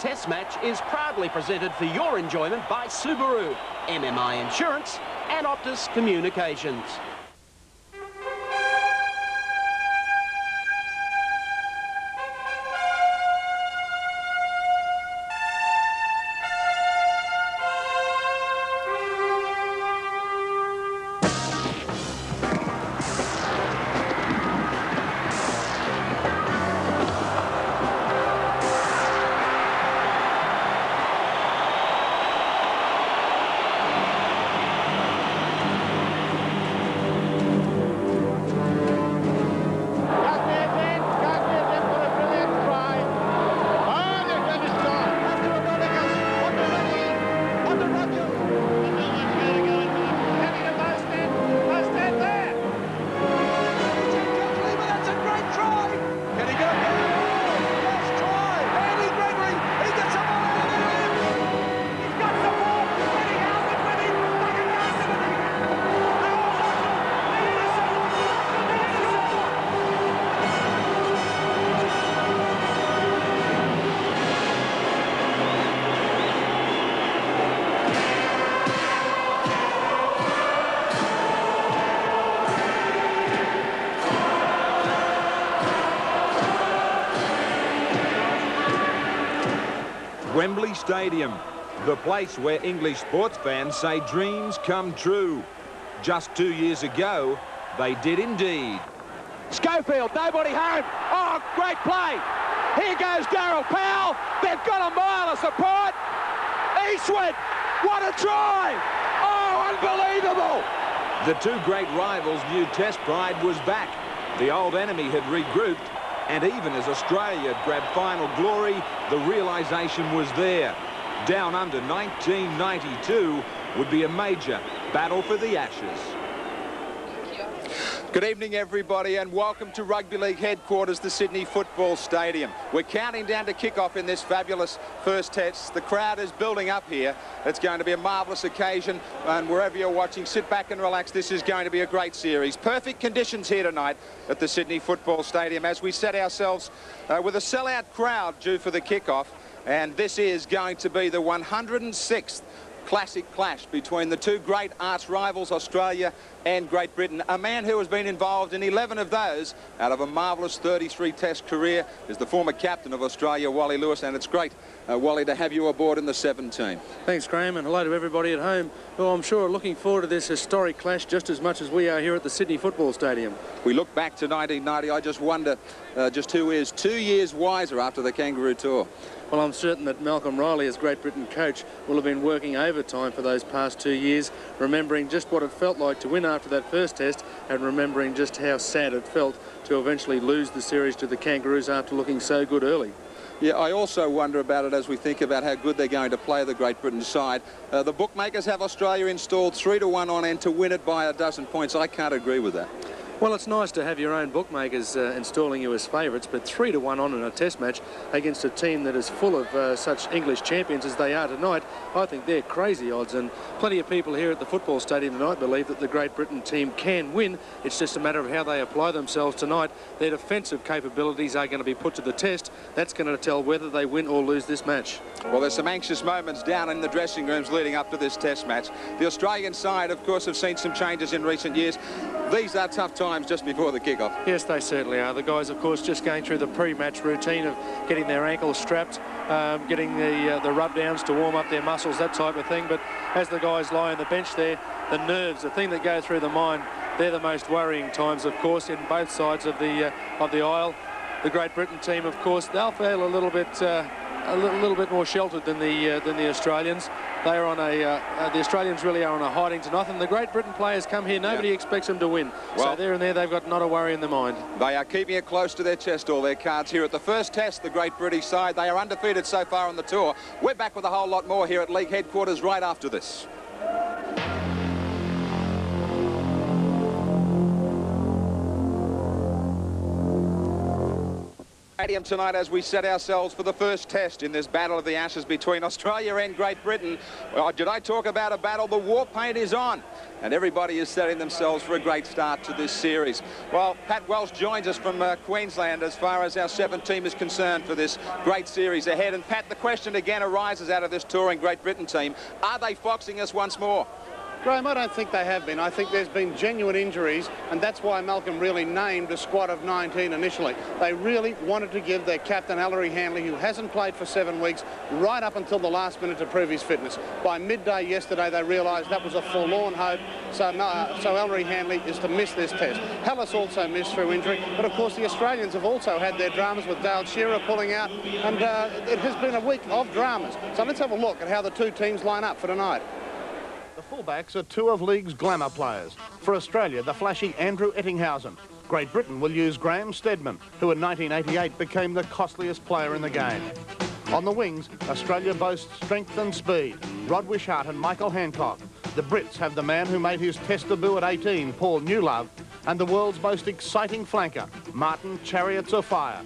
Test match is proudly presented for your enjoyment by Subaru, MMI Insurance and Optus Communications. Wembley Stadium, the place where English sports fans say dreams come true. Just 2 years ago, they did indeed. Schofield, nobody home. Oh, great play. Here goes Darryl Powell. They've got a mile of support. Eastwood, what a try. Oh, unbelievable. The two great rivals knew Test pride was back. The old enemy had regrouped, and even as Australia grabbed final glory, the realisation was there. Down Under 1992 would be a major battle for the Ashes. Good evening, everybody, and welcome to Rugby League headquarters, the Sydney Football Stadium. We're counting down to kick-off in this fabulous first test. The crowd is building up here. It's going to be a marvellous occasion, and wherever you're watching, sit back and relax. This is going to be a great series. Perfect conditions here tonight at the Sydney Football Stadium as we set ourselves with a sellout crowd due for the kick-off, and this is going to be the 106th classic clash between the two great arch rivals, Australia and Great Britain. A man who has been involved in 11 of those out of a marvellous 33 test career is the former captain of Australia, Wally Lewis, and it's great, Wally, to have you aboard in the 17. Thanks, Graham, and hello to everybody at home who I'm sure are looking forward to this historic clash just as much as we are here at the Sydney Football Stadium. We look back to 1990, I just wonder just who is 2 years wiser after the Kangaroo Tour. Well, I'm certain that Malcolm Riley, as Great Britain coach, will have been working overtime for those past 2 years, remembering just what it felt like to win after that first test and remembering just how sad it felt to eventually lose the series to the Kangaroos after looking so good early. Yeah, I also wonder about it as we think about how good they're going to play the Great Britain side. The bookmakers have Australia installed 3-1 on and to win it by a dozen points. I can't agree with that. Well, it's nice to have your own bookmakers installing you as favourites, but 3-1 on in a test match against a team that is full of such English champions as they are tonight, I think they're crazy odds. And plenty of people here at the football stadium tonight believe that the Great Britain team can win. It's just a matter of how they apply themselves tonight. Their defensive capabilities are going to be put to the test. That's going to tell whether they win or lose this match. Well, there's some anxious moments down in the dressing rooms leading up to this test match. The Australian side, of course, have seen some changes in recent years. These are tough times just before the kick-off. Yes, they certainly are. The guys, of course, just going through the pre-match routine of getting their ankles strapped, getting the rub-downs to warm up their muscles, that type of thing. But as the guys lie on the bench there, the nerves, the thing that go through the mind, they're the most worrying times, of course, in both sides of the aisle. The Great Britain team, of course, they'll feel a little bit more sheltered than the Australians. They are on the Australians really are on a hiding to nothing. The Great Britain players come here, nobody expects them to win. Well, so there and there, they've got not a worry in their mind. They are keeping it close to their chest, all their cards here at the first test. The Great British side, they are undefeated so far on the tour. We're back with a whole lot more here at League headquarters right after this. Stadium tonight as we set ourselves for the first test in this Battle of the Ashes between Australia and Great Britain. Well, did I talk about a battle? The war paint is on, and everybody is setting themselves for a great start to this series. Well, Pat Welsh joins us from Queensland as far as our 7th team is concerned for this great series ahead. And Pat, the question again arises out of this touring Great Britain team. Are they foxing us once more? Graham, I don't think they have been. I think there's been genuine injuries, and that's why Malcolm really named a squad of 19 initially. They really wanted to give their captain, Ellery Hanley, who hasn't played for 7 weeks, right up until the last minute to prove his fitness. By midday yesterday, they realised that was a forlorn hope, so Ellery Hanley is to miss this test. Hallis also missed through injury, but of course the Australians have also had their dramas with Dale Shearer pulling out, and it has been a week of dramas. So let's have a look at how the two teams line up for tonight. The fullbacks are two of league's glamour players. For Australia, the flashy Andrew Ettinghausen. Great Britain will use Graham Stedman, who in 1988 became the costliest player in the game. On the wings, Australia boasts strength and speed. Rod Wishart and Michael Hancock. The Brits have the man who made his test debut at 18, Paul Newlove, and the world's most exciting flanker, Martin Chariots of Fire.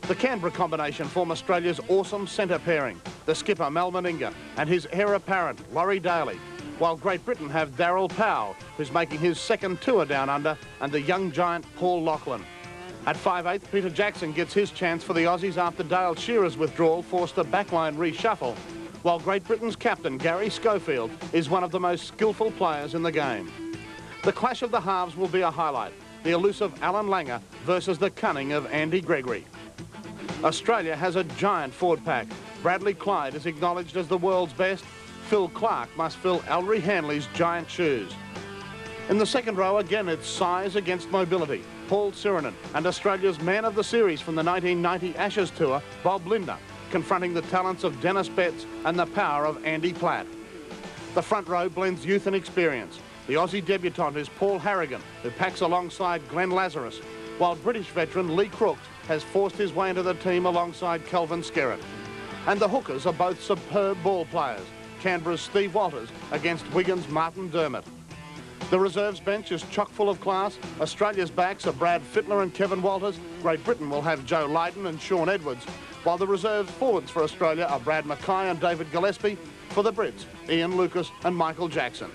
The Canberra combination form Australia's awesome centre pairing, the skipper Mal Meninga and his heir apparent, Laurie Daly. While Great Britain have Daryl Powell, who's making his 2nd tour down under, and the young giant Paul Lachlan. At 5/8, Peter Jackson gets his chance for the Aussies after Dale Shearer's withdrawal forced a backline reshuffle, while Great Britain's captain, Gary Schofield, is one of the most skillful players in the game. The clash of the halves will be a highlight, the elusive Alan Langer versus the cunning of Andy Gregory. Australia has a giant forward pack. Bradley Clyde is acknowledged as the world's best. Phil Clark must fill Ellery Hanley's giant shoes. In the second row, again, it's size against mobility. Paul Sirenen and Australia's man of the series from the 1990 Ashes tour, Bob Lindner, confronting the talents of Dennis Betts and the power of Andy Platt. The front row blends youth and experience. The Aussie debutant is Paul Harrigan, who packs alongside Glenn Lazarus, while British veteran Lee Crooks has forced his way into the team alongside Kelvin Skerritt. And the hookers are both superb ball players. Canberra's Steve Walters against Wigan's Martin Dermott. The reserves bench is chock full of class. Australia's backs are Brad Fittler and Kevin Walters. Great Britain will have Joe Lydon and Sean Edwards, while the reserves forwards for Australia are Brad Mackay and David Gillespie. For the Brits, Ian Lucas and Michael Jackson.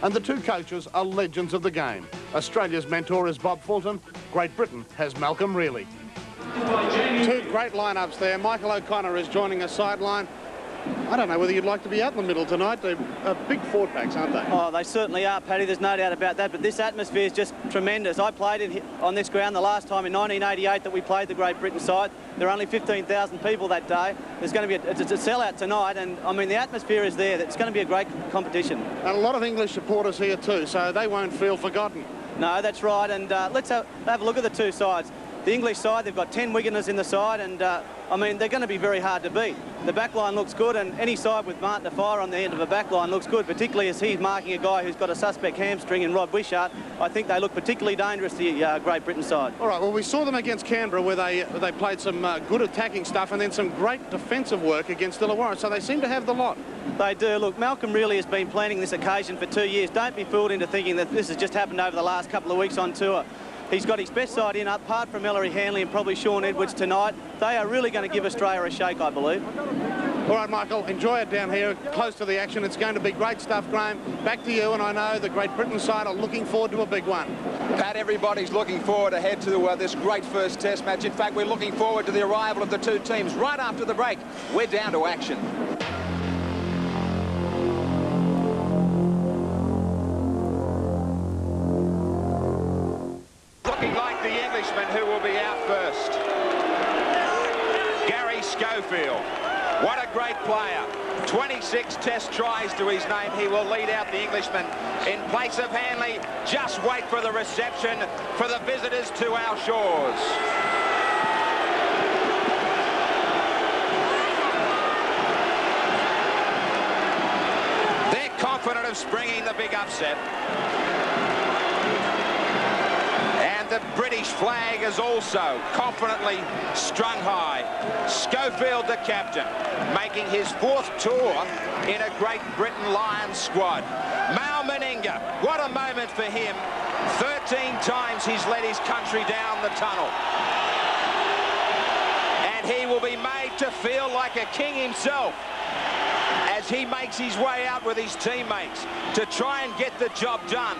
And the two coaches are legends of the game. Australia's mentor is Bob Fulton. Great Britain has Malcolm Reilly. Two great lineups there. Michael O'Connor is joining us sideline. I don't know whether you'd like to be out in the middle tonight. They're big forward packs, aren't they? Oh, they certainly are, Paddy. There's no doubt about that. But this atmosphere is just tremendous. I played on this ground the last time in 1988 that we played the Great Britain side. There were only 15,000 people that day. There's going to be it's a sellout tonight, and I mean the atmosphere is there. It's going to be a great competition. And a lot of English supporters here too, so they won't feel forgotten. No, that's right. And let's have a look at the two sides. The English side, they've got 10 Wiganers in the side, and I mean, they're going to be very hard to beat. The back line looks good, and any side with Martin Afire on the end of a back line looks good, particularly as he's marking a guy who's got a suspect hamstring in Rod Wishart. I think they look particularly dangerous, the Great Britain side. All right, well, we saw them against Canberra where they played some good attacking stuff and then some great defensive work against Illawarra, so they seem to have the lot. They do. Look, Malcolm really has been planning this occasion for 2 years. Don't be fooled into thinking that this has just happened over the last couple of weeks on tour. He's got his best side in, apart from Ellery Hanley and probably Sean Edwards tonight. They are really going to give Australia a shake, I believe. All right, Michael, enjoy it down here, close to the action. It's going to be great stuff, Graham. Back to you, and I know the Great Britain side are looking forward to a big one. Pat, everybody's looking forward ahead to this great first test match. In fact, we're looking forward to the arrival of the two teams. Right after the break, we're down to action. Looking like the Englishman who will be out first. Gary Schofield. What a great player. 26 test tries to his name. He will lead out the Englishman in place of Hanley. Just wait for the reception for the visitors to our shores. They're confident of springing the big upset. The British flag is also confidently strung high. Schofield, the captain, making his 4th tour in a Great Britain Lions squad. Mal Meninga, what a moment for him. 13 times he's led his country down the tunnel. he will be made to feel like a king himself as he makes his way out with his teammates to try and get the job done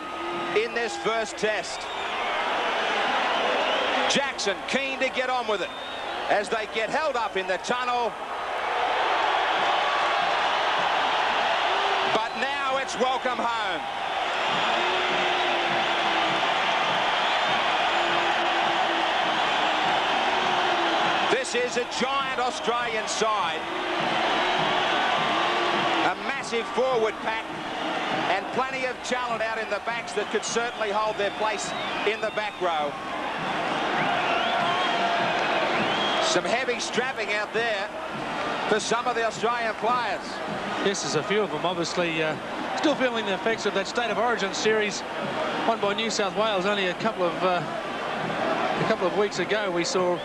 in this first test. Jackson keen to get on with it as they get held up in the tunnel. But now it's welcome home. This is a giant Australian side. A massive forward pack and plenty of talent out in the backs that could certainly hold their place in the back row. Some heavy strapping out there for some of the Australian players. Yes, there's a few of them, obviously, still feeling the effects of that State of Origin series won by New South Wales only a couple of weeks ago. We saw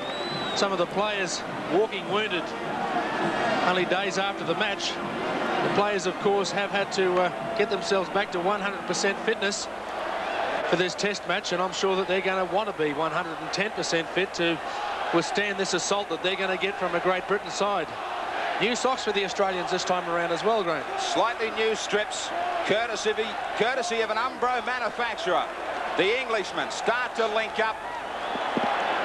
some of the players walking wounded only days after the match. The players, of course, have had to get themselves back to 100% fitness for this test match, and I'm sure that they're going to want to be 110% fit to withstand this assault that they're going to get from a Great Britain side. New socks for the Australians this time around as well, Graham. Slightly new strips, courtesy of an Umbro manufacturer. The Englishmen start to link up.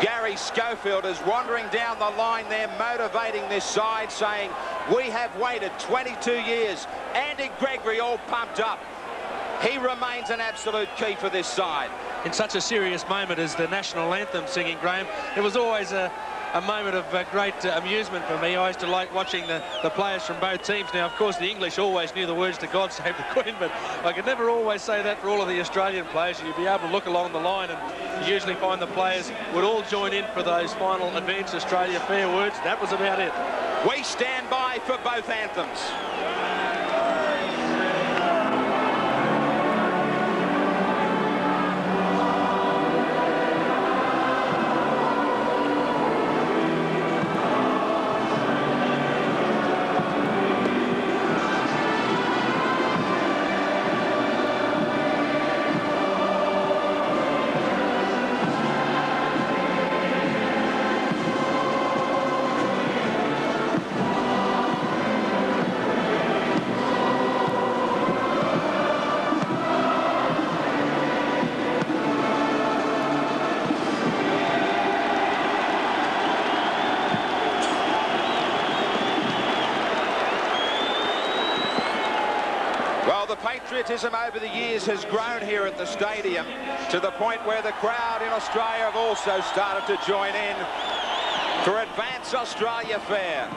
Gary Schofield is wandering down the line there, motivating this side, saying, we have waited 22 years. Andy Gregory all pumped up. He remains an absolute key for this side. In such a serious moment as the national anthem singing, Graham, it was always a moment of great amusement for me. I used to like watching the players from both teams. Now, of course, the English always knew the words to God Save the Queen, but I could never always say that for all of the Australian players. You'd be able to look along the line and you usually find the players would all join in for those final Advance Australia fair words. That was about it. We stand by for both anthems. Patriotism over the years has grown here at the stadium to the point where the crowd in Australia have also started to join in for Advance Australia Fair.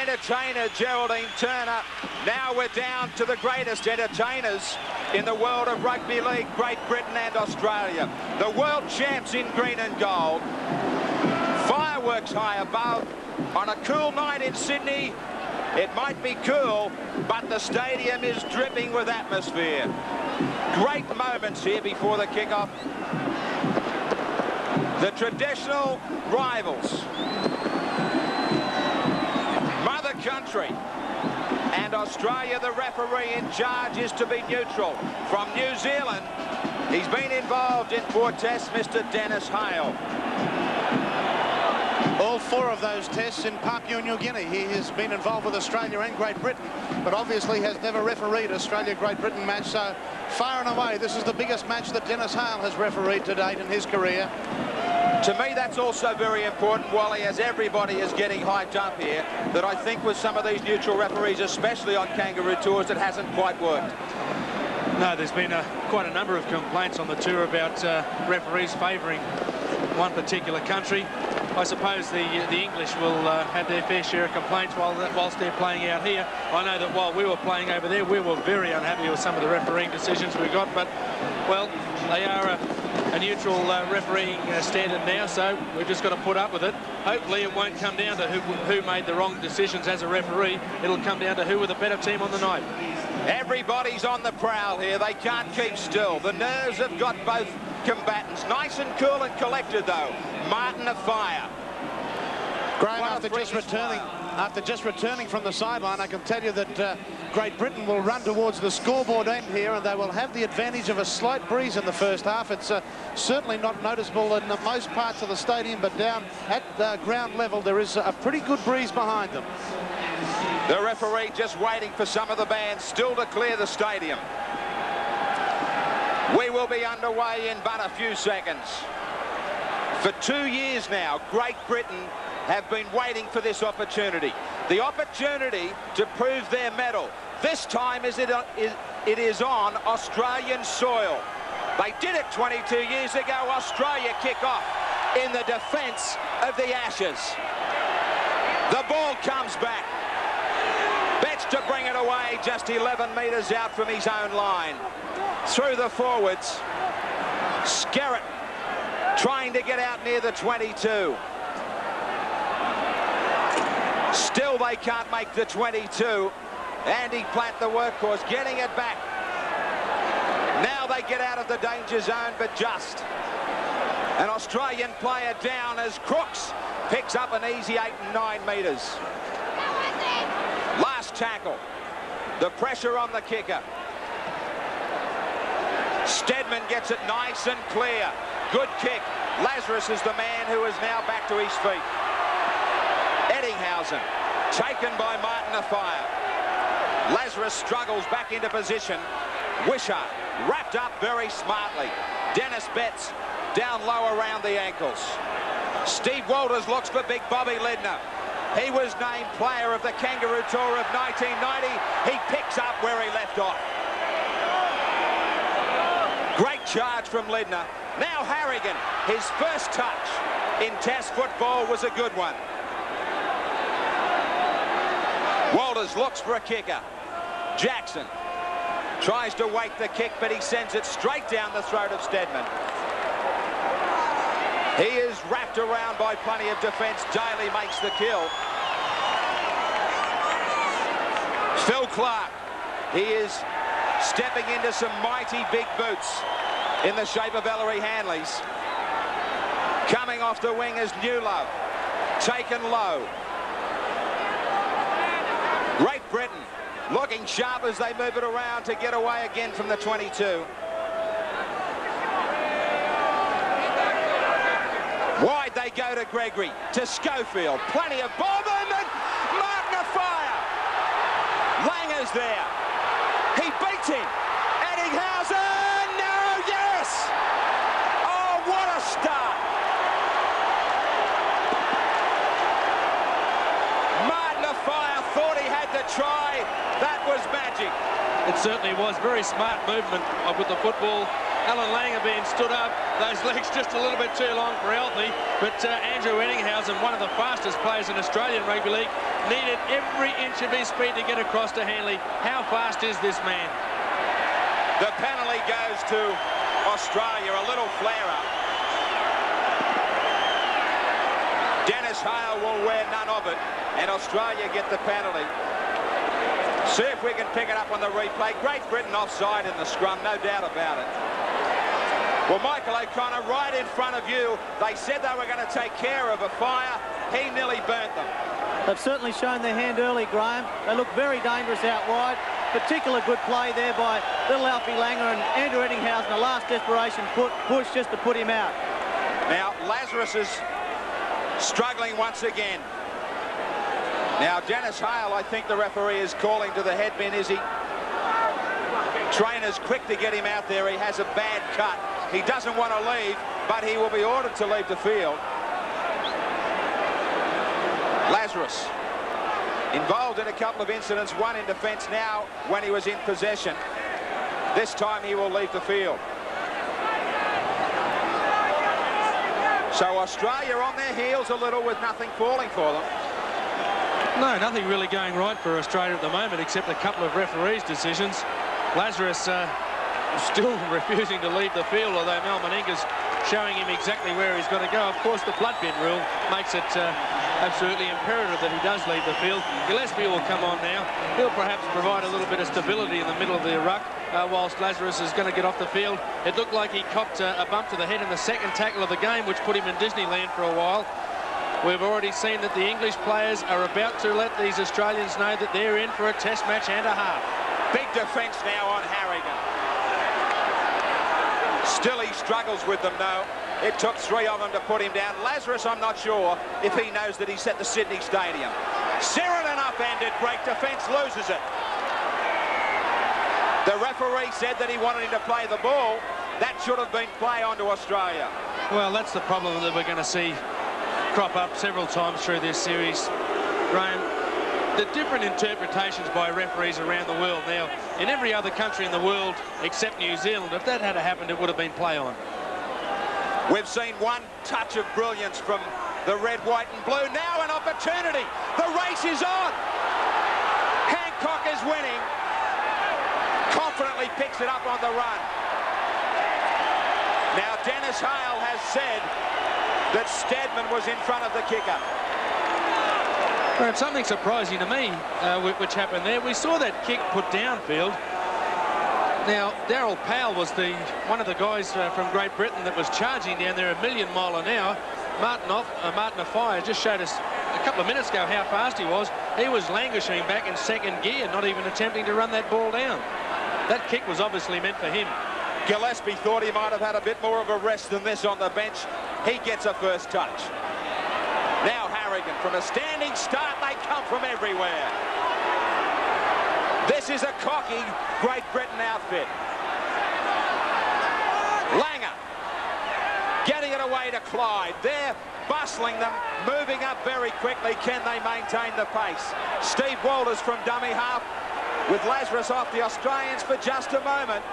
Entertainer Geraldine Turner. Now we're down to the greatest entertainers in the world of rugby league, Great Britain and Australia. The world champs in green and gold. Fireworks high above. On a cool night in Sydney, it might be cool, but the stadium is dripping with atmosphere. Great moments here before the kick-off. The traditional rivals. Mother country. And Australia, the referee in charge, is to be neutral. From New Zealand, he's been involved in 4 tests, Mr. Dennis Hale. All 4 of those tests in Papua New Guinea. He has been involved with Australia and Great Britain, but obviously has never refereed Australia-Great Britain match. So far and away, this is the biggest match that Dennis Hale has refereed to date in his career. To me, that's also very important, Wally, as everybody is getting hyped up here, that I think with some of these neutral referees, especially on Kangaroo Tours, it hasn't quite worked. No, there's been quite a number of complaints on the tour about referees favouring one particular country. I suppose the English will have their fair share of complaints whilst they're playing out here. I know that while we were playing over there, we were very unhappy with some of the refereeing decisions we got, but, well, they are a neutral refereeing standard now, so we've just got to put up with it. Hopefully it won't come down to who made the wrong decisions as a referee. It'll come down to who were the better team on the night. Everybody's on the prowl here. They can't keep still. The nerves have got both combatants. Nice and cool and collected, though. Martin afire. Graham, after just returning from the sideline, I can tell you that Great Britain will run towards the scoreboard end here, and they will have the advantage of a slight breeze in the first half. It's certainly not noticeable in most parts of the stadium, but down at ground level there is a pretty good breeze behind them. The referee just waiting for some of the bands still to clear the stadium. We will be underway in but a few seconds. For 2 years now, Great Britain have been waiting for this opportunity. The opportunity to prove their mettle. This time it is on Australian soil. They did it 22 years ago. Australia kick off in the defence of the Ashes. The ball comes back. Betts to bring it away just 11 metres out from his own line. Through the forwards. Skerritt trying to get out near the 22. Still they can't make the 22. Andy Platt, the workhorse, getting it back. Now they get out of the danger zone, but just. An Australian player down as Crooks picks up an easy 8 and 9 metres. Last tackle. The pressure on the kicker. Stedman gets it nice and clear. Good kick. Lazarus is the man who is now back to his feet. Eddinghausen taken by Martin afire. Lazarus struggles back into position. Wishart wrapped up very smartly. Dennis Betts down low around the ankles. Steve Walters looks for big Bobby Ledner. He was named player of the Kangaroo Tour of 1990. He picks up where he left off. Great charge from Ledner. Now Harrigan, his first touch in Test football was a good one. Walters looks for a kicker. Jackson tries to wake the kick, but he sends it straight down the throat of Stedman. He is wrapped around by plenty of defence. Daly makes the kill. Phil Clark, he is stepping into some mighty big boots in the shape of Ellery Hanleys. Coming off the wing is Newlove, taken low. Great Britain looking sharp as they move it around to get away again from the 22. Wide they go to Gregory, to Schofield. Plenty of ball movement. Martin afire. Langer's there. He beats him. Eddinghausen. No, yes. Oh, what a start. Martin afire thought he had the try. That was magic. It certainly was. Very smart movement with the football. Alan Langer being stood up, those legs just a little bit too long for Althea, but Andrew Eddinghausen, one of the fastest players in Australian Rugby League, needed every inch of his speed to get across to Hanley. How fast is this man? The penalty goes to Australia, a little flare-up. Dennis Hale will wear none of it, and Australia get the penalty. See if we can pick it up on the replay. Great Britain offside in the scrum, no doubt about it. Well, Michael O'Connor, right in front of you, they said they were going to take care of a fire. He nearly burnt them. They've certainly shown their hand early, Graham. They look very dangerous out wide. Particular good play there by little Alfie Langer and Andrew Eddinghausen, a last desperation push just to put him out. Now, Lazarus is struggling once again. Now, Dennis Hale, I think the referee is calling to the headman, is he? Trainer's quick to get him out there. He has a bad cut. He doesn't want to leave, but he will be ordered to leave the field. Lazarus, involved in a couple of incidents, one in defence now when he was in possession. This time he will leave the field. So Australia on their heels a little with nothing falling for them. No, nothing really going right for Australia at the moment except a couple of referees' decisions. Lazarus still refusing to leave the field, although Mal Meninga's showing him exactly where he's got to go. Of course, the blood bin rule makes it absolutely imperative that he does leave the field. Gillespie will come on now. He'll perhaps provide a little bit of stability in the middle of the ruck whilst Lazarus is going to get off the field. It looked like he copped a bump to the head in the second tackle of the game, which put him in Disneyland for a while. We've already seen that the English players are about to let these Australians know that they're in for a test match and a half. Big defence now on Harrigan. Still he struggles with them though. It took three of them to put him down. Lazarus, I'm not sure if he knows that he's at the Sydney Stadium. Sheridan upended, great defence, loses it. The referee said that he wanted him to play the ball. That should have been play on to Australia. Well, that's the problem that we're going to see crop up several times through this series, Graham. The different interpretations by referees around the world. Now, in every other country in the world except New Zealand, if that had happened, it would have been play on. We've seen one touch of brilliance from the red, white and blue. Now an opportunity. The race is on. Hancock is winning. Confidently picks it up on the run. Now Dennis Hale has said that Steadman was in front of the kicker. Well, it's something surprising to me which happened there. We saw that kick put downfield. Now, Daryl Powell was one of the guys from Great Britain that was charging down there 1,000,000 miles an hour. Martin Offiah just showed us a couple of minutes ago how fast he was. He was languishing back in second gear, not even attempting to run that ball down. That kick was obviously meant for him. Gillespie thought he might have had a bit more of a rest than this on the bench. He gets a first touch. Now Harrigan, from a standing start, they come from everywhere. This is a cocky Great Britain outfit. Langer getting it away to Clyde. They're bustling them, moving up very quickly. Can they maintain the pace? Steve Walters from dummy half with Lazarus off. The Australians for just a moment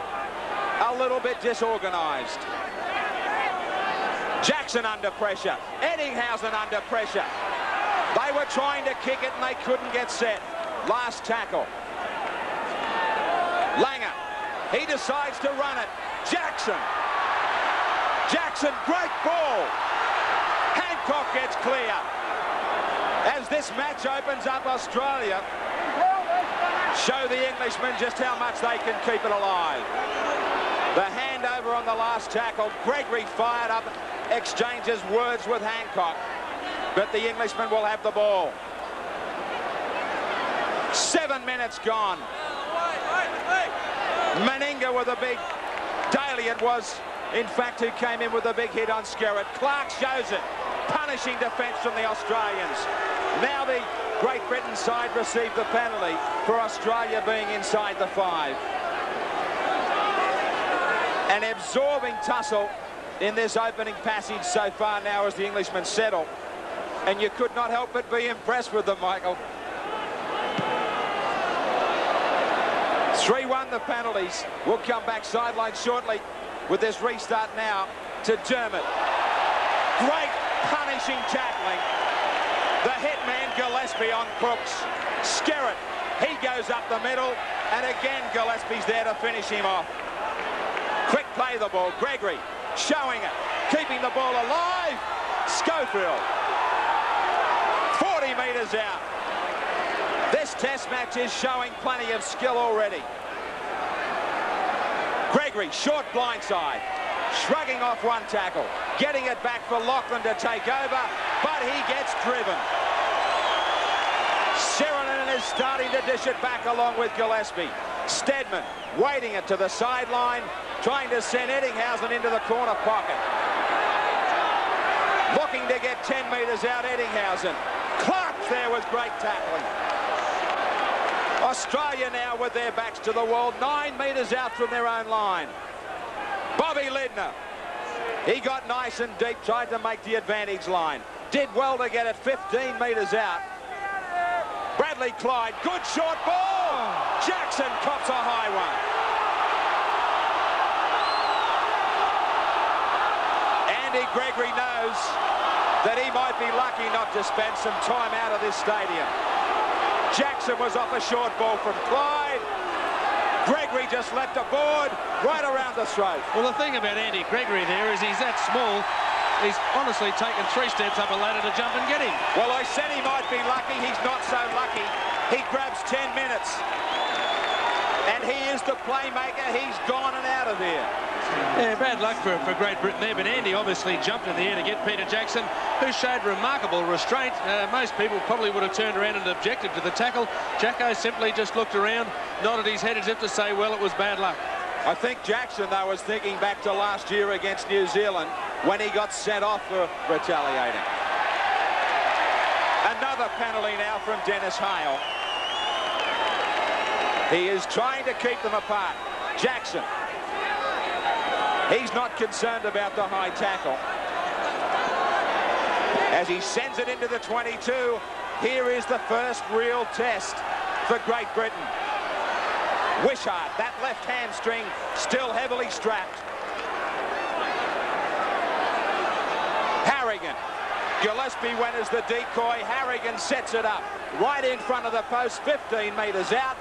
a little bit disorganised. Jackson under pressure. Eddinghausen under pressure. They were trying to kick it and they couldn't get set. Last tackle. Langer. He decides to run it. Jackson. Jackson, great ball. Hancock gets clear. As this match opens up, Australia show the Englishmen just how much they can keep it alive. The handover on the last tackle. Gregory fired up, exchanges words with Hancock, but the Englishman will have the ball. 7 minutes gone. Meninga with a big... Daly it was, in fact, who came in with a big hit on Skerritt. Clark shows it. Punishing defence from the Australians. Now the Great Britain side received the penalty for Australia being inside the 5. An absorbing tussle in this opening passage so far now as the Englishmen settle. And you could not help but be impressed with them, Michael. 3-1 the penalties. We'll come back sideline shortly with this restart now to Dermott. Great punishing tackling. The hitman Gillespie on Crooks. Skerritt, he goes up the middle, and again Gillespie's there to finish him off. Quick play the ball. Gregory showing it, keeping the ball alive. Schofield, 40 metres out. This test match is showing plenty of skill already. Gregory, short blindside, shrugging off one tackle, getting it back for Lachlan to take over, but he gets driven. Sheridan is starting to dish it back along with Gillespie. Steadman waiting it to the sideline, trying to send Eddinghausen into the corner pocket. Looking looking to get 10 metres out, Eddinghausen. Clark there was great tackling. Australia now with their backs to the wall, 9 metres out from their own line. Bobby Lidner. He got nice and deep, tried to make the advantage line. Did well to get it 15 metres out. Bradley Clyde, good short ball. Jackson cops a high one. Andy Gregory knows that he might be lucky not to spend some time out of this stadium. Jackson was off a short ball from Clyde. Gregory just left a board right around the throat. Well, the thing about Andy Gregory there is he's that small. He's honestly taken 3 steps up a ladder to jump and get him. Well, I said he might be lucky. He's not so lucky. He grabs 10 minutes. And he is the playmaker. He's gone and out of there. Yeah, bad luck for Great Britain there, but Andy obviously jumped in the air to get Peter Jackson, who showed remarkable restraint. Most people probably would have turned around and objected to the tackle. Jacko simply just looked around, nodded his head as if to say, well, it was bad luck. I think Jackson, though, was thinking back to last year against New Zealand when he got sent off for retaliating. Another penalty now from Dennis Hale. He is trying to keep them apart. Jackson. He's not concerned about the high tackle. As he sends it into the 22, here is the first real test for Great Britain. Wishart, that left hamstring, still heavily strapped. Harrigan. Gillespie went as the decoy. Harrigan sets it up right in front of the post, 15 metres out.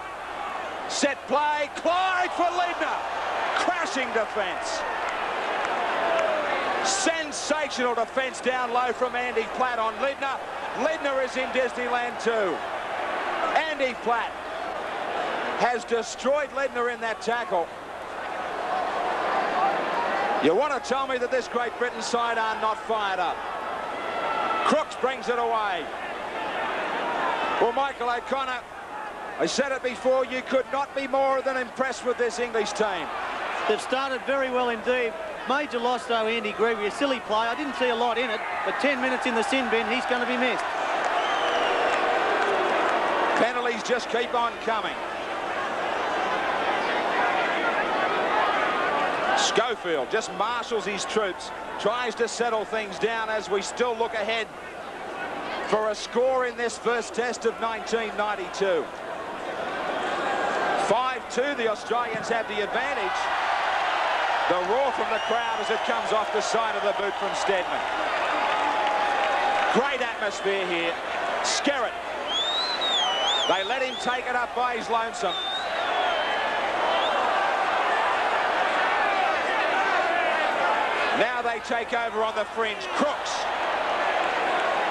Set play, Clyde for Lidner. Crashing defence. Sensational defence down low from Andy Platt on Lidner. Lidner is in Disneyland too. Andy Platt has destroyed Lidner in that tackle. You want to tell me that this Great Britain side are not fired up? Crooks brings it away. Well, Michael O'Connor, I said it before, you could not be more than impressed with this English team. They've started very well indeed. Major loss though, Andy Gregory, a silly play. I didn't see a lot in it, but 10 minutes in the sin bin, he's going to be missed. Penalties just keep on coming. Schofield just marshals his troops, tries to settle things down as we still look ahead for a score in this first test of 1992. 5-2, the Australians have the advantage. The roar from the crowd as it comes off the side of the boot from Stedman. Great atmosphere here. Skerritt. They let him take it up by his lonesome. Now they take over on the fringe. Crooks.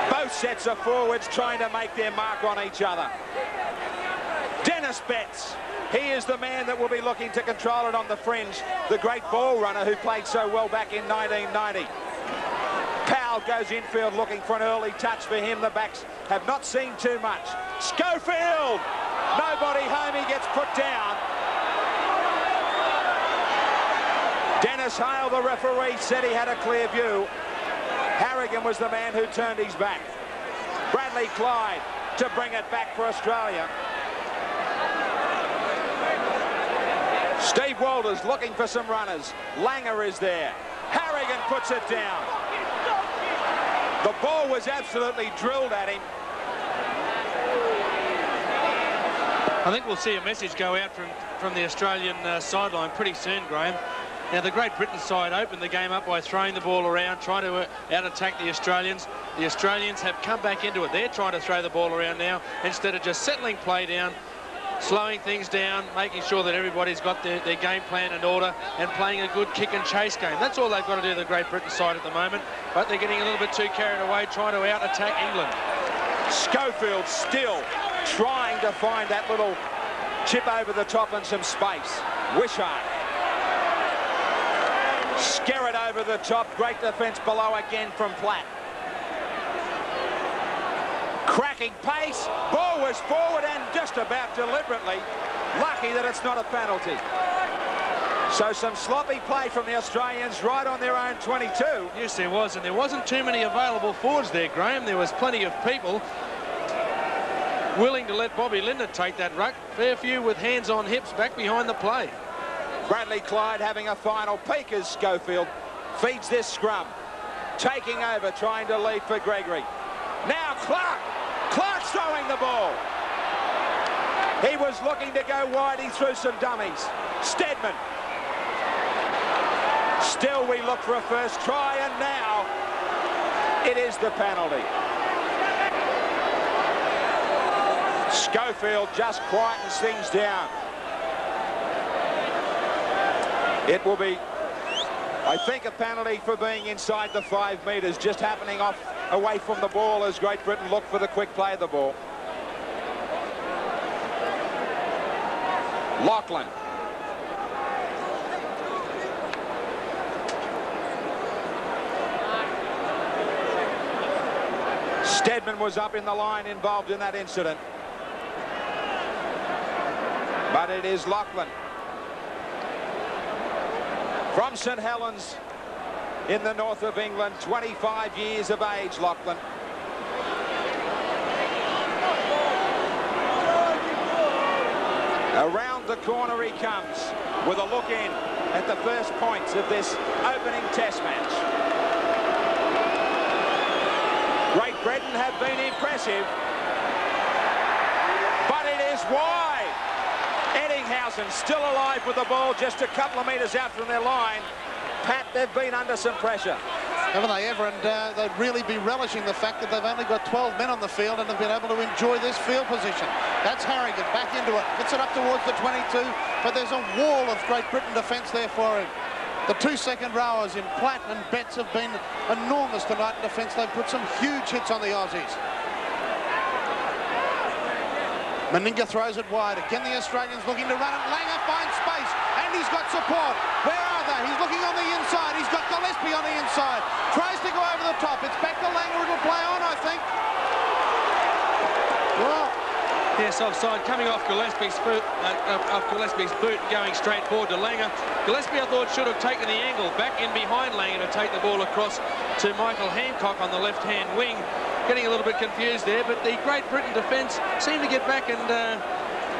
Both sets of forwards trying to make their mark on each other. Dennis Betts. He is the man that will be looking to control it on the fringe. The great ball runner who played so well back in 1990. Powell goes infield looking for an early touch for him. The backs have not seen too much. Schofield! Nobody home, he gets put down. Dennis Hale, the referee, said he had a clear view. Harrigan was the man who turned his back. Bradley Clyde to bring it back for Australia. Steve Walters looking for some runners. Langer is there. Harrigan puts it down. The ball was absolutely drilled at him. I think we'll see a message go out from the Australian sideline pretty soon, Graham. Now, the Great Britain side opened the game up by throwing the ball around, trying to out-attack the Australians. The Australians have come back into it. They're trying to throw the ball around now instead of just settling play down, slowing things down, making sure that everybody's got their game plan in order and playing a good kick and chase game. That's all they've got to do, the Great Britain side at the moment. But they're getting a little bit too carried away trying to out-attack England. Schofield still trying to find that little chip over the top and some space. Wishart. Skerritt over the top. Great defence below again from Platt. Cracking pace. Ball was forward and just about deliberately. Lucky that it's not a penalty. So some sloppy play from the Australians right on their own 22. Yes, there was, and there wasn't too many available forwards there, Graham. There was plenty of people willing to let Bobby Lindner take that ruck. Fair few with hands on hips back behind the play. Bradley Clyde having a final peek as Schofield feeds this scrum. Taking over, trying to lead for Gregory. Now Clark. Clark's throwing the ball. He was looking to go wide. He threw some dummies. Steadman. Still we look for a first try, and now it is the penalty. Schofield just quietens things down. It will be, I think, a penalty for being inside the 5 metres, just happening off away from the ball as Great Britain look for the quick play of the ball. Lachlan. Steadman was up in the line involved in that incident. But it is Lachlan. From St Helens in the north of England, 25 years of age, Lachlan. Around the corner he comes with a look in at the first points of this opening test match. Great Britain have been impressive, but it is wide. Eddinghausen still alive with the ball just a couple of metres out from their line. Pat, they've been under some pressure. Haven't they ever? And they'd really be relishing the fact that they've only got 12 men on the field and have been able to enjoy this field position. That's Harrington back into it. Gets it up towards the 22, but there's a wall of Great Britain defence there for him. The 2 second rowers in Platt and Betts have been enormous tonight in defence. They've put some huge hits on the Aussies. Meninga throws it wide. Again, the Australians looking to run it. Langer finds space, and he's got support. Where are they? He's looking on the inside. He's got Gillespie on the inside. Tries to go over the top. It's back to Langer. It'll play on, I think. Well, yes, offside, coming off Gillespie's boot, going straight forward to Langer. Gillespie, I thought, should have taken the angle back in behind Langer to take the ball across to Michael Hancock on the left-hand wing. Getting a little bit confused there, but the Great Britain defence seemed to get back and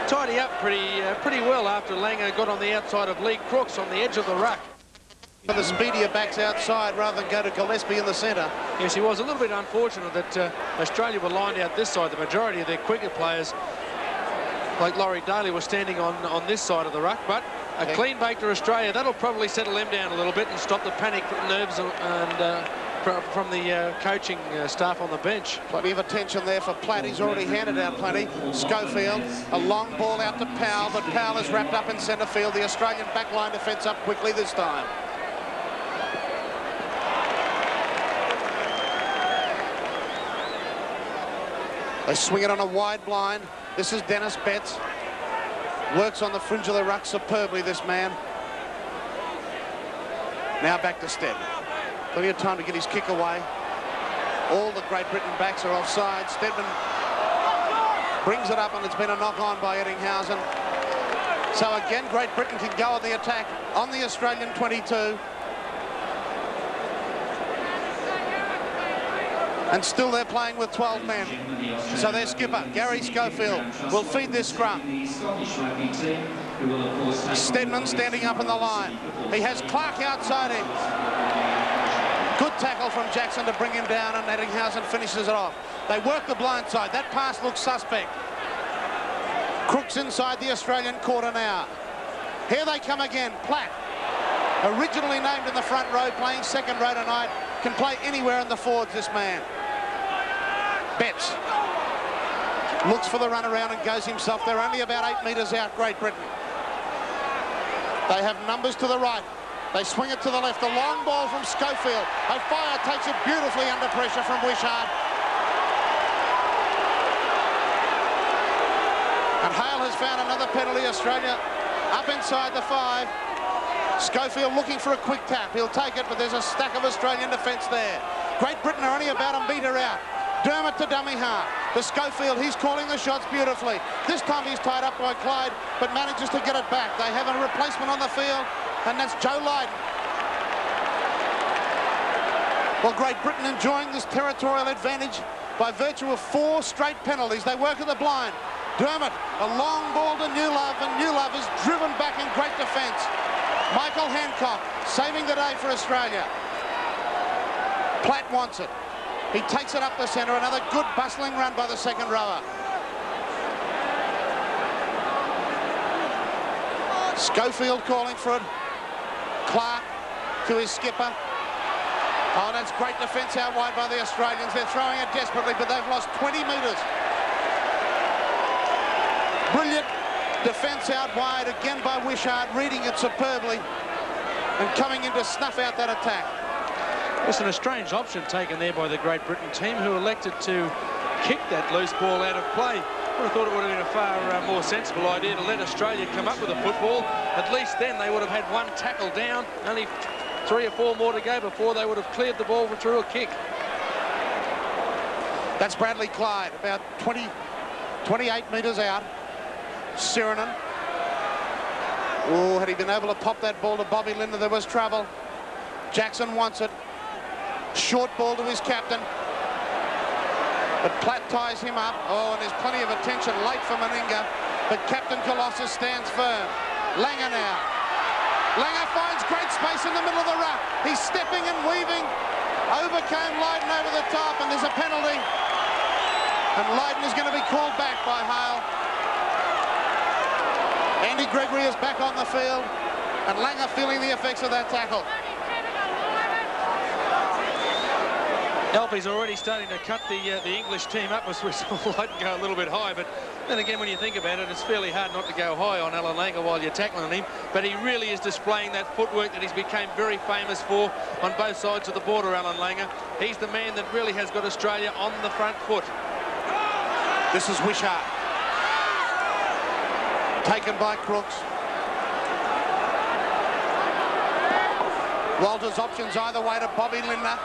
tidy up pretty well after Langer got on the outside of Lee Crooks on the edge of the ruck. For the speedier backs outside rather than go to Gillespie in the centre. Yes, he was a little bit unfortunate that Australia were lined out this side. The majority of their quicker players, like Laurie Daly, were standing on this side of the ruck, but a clean break to Australia. That'll probably settle them down a little bit and stop the panic nerves and from the coaching staff on the bench. Plenty of attention there for Platt. He's already handed out plenty. Schofield, a long ball out to Powell, but Powell is wrapped up in centre field. The Australian backline defence up quickly this time. They swing it on a wide blind. This is Dennis Betts. Works on the fringe of the ruck superbly, this man. Now back to Steadman. Plenty of time to get his kick away. All the Great Britain backs are offside. Steadman brings it up, and it's been a knock-on by Eddinghausen. So again, Great Britain can go on the attack on the Australian 22. And still they're playing with 12 men. So their skipper, Gary Schofield, will feed this scrum. Steadman standing up in the line. He has Clark outside him. Good tackle from Jackson to bring him down, and Eddinghausen finishes it off. They work the blind side. That pass looks suspect. Crooks inside the Australian quarter now. Here they come again. Platt, originally named in the front row, playing second row tonight, can play anywhere in the forwards, this man. Betts looks for the run around and goes himself. They're only about 8 metres out, Great Britain. They have numbers to the right. They swing it to the left. A long ball from Schofield. O'Fire takes it beautifully under pressure from Wishart. And Hale has found another penalty. Australia up inside the 5. Schofield looking for a quick tap. He'll take it, but there's a stack of Australian defence there. Great Britain are only about a metre out. Dermott to dummy half. The Schofield, he's calling the shots beautifully. This time he's tied up by Clyde, but manages to get it back. They have a replacement on the field. and that's Joe Lydon. Well, Great Britain enjoying this territorial advantage by virtue of 4 straight penalties. They work at the blind. Dermott, a long ball to Newlove, and Newlove is driven back in great defence. Michael Hancock saving the day for Australia. Platt wants it. He takes it up the centre. Another good bustling run by the second rower. Schofield calling for it. Clark to his skipper. Oh, that's great defence out wide by the Australians. They're throwing it desperately, but they've lost 20 metres. Brilliant defence out wide, again by Wishart, reading it superbly and coming in to snuff out that attack. Listen, a strange option taken there by the Great Britain team, who elected to kick that loose ball out of play. I would have thought it would have been a far more sensible idea to let Australia come up with a football. At least then they would have had 1 tackle down, only 3 or 4 more to go before they would have cleared the ball through a kick. That's Bradley Clyde, about 28 metres out. Sirenen. Oh, had he been able to pop that ball to Bobby Lindner, there was trouble. Jackson wants it. Short ball to his captain. But Platt ties him up. Oh, and there's plenty of attention late for Meninga. But Captain Colossus stands firm. Langer now. Langer finds great space in the middle of the ruck. He's stepping and weaving. Overcame Lydon over the top, and there's a penalty. And Lydon is going to be called back by Hale. Andy Gregory is back on the field, and Langer feeling the effects of that tackle. Alfie's already starting to cut the English team up, as we saw Lydon go a little bit high, but then again, when you think about it, it's fairly hard not to go high on Alan Langer while you're tackling him, but he really is displaying that footwork that he's become very famous for on both sides of the border, Alan Langer. He's the man that really has got Australia on the front foot. This is Wishart. Taken by Crooks. Walters options either way to Bobby Lindner.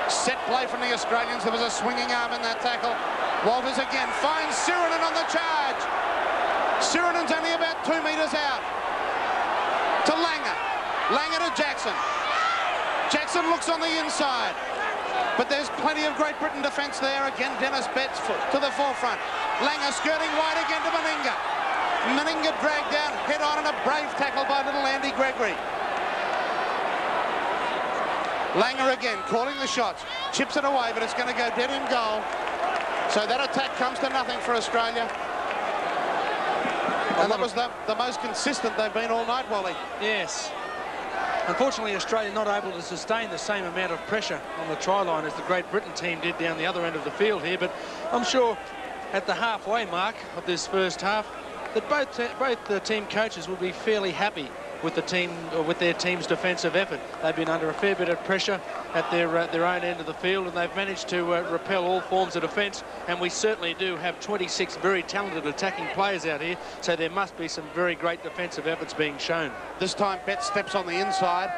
Set play from the Australians. There was a swinging arm in that tackle. Walters again finds Sirenen on the charge. Sirenen's only about 2 metres out. To Langer. Langer to Jackson. Jackson looks on the inside. But there's plenty of Great Britain defence there. Again, Dennis Betts to the forefront. Langer skirting wide again to Meninga. Meninga dragged down head on, and a brave tackle by little Andy Gregory. Langer again calling the shots, chips it away, but it's going to go dead in goal. So that attack comes to nothing for Australia. And that was the most consistent they've been all night, Wally. Yes. Unfortunately, Australia not able to sustain the same amount of pressure on the try line as the Great Britain team did down the other end of the field here, but I'm sure at the halfway mark of this first half that both the team coaches will be fairly happy with their team's defensive effort. They've been under a fair bit of pressure at their own end of the field, and they've managed to repel all forms of defence, and we certainly do have 26 very talented attacking players out here, so there must be some very great defensive efforts being shown. This time Betts steps on the inside,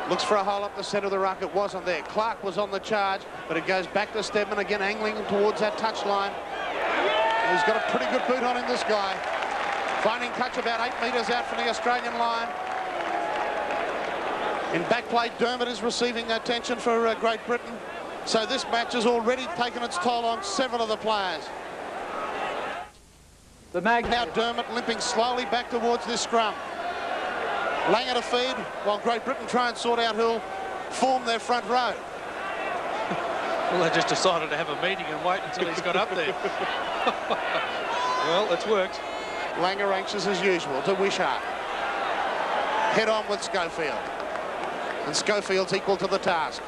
looks for a hole up the centre of the ruck. It wasn't there. Clark was on the charge, but it goes back to Steadman again, angling towards that touchline. He's got a pretty good boot on him, this guy. Finding touch about 8 metres out from the Australian line. In back play, Dermott is receiving attention for Great Britain. So this match has already taken its toll on several of the players. Now Dermott limping slowly back towards this scrum. Langer to feed while Great Britain try and sort out who'll form their front row. Well, they just decided to have a meeting and wait until he's got up there. Well, it's worked. Langer anxious as usual to Wishart. Head on with Schofield. And Schofield's equal to the task.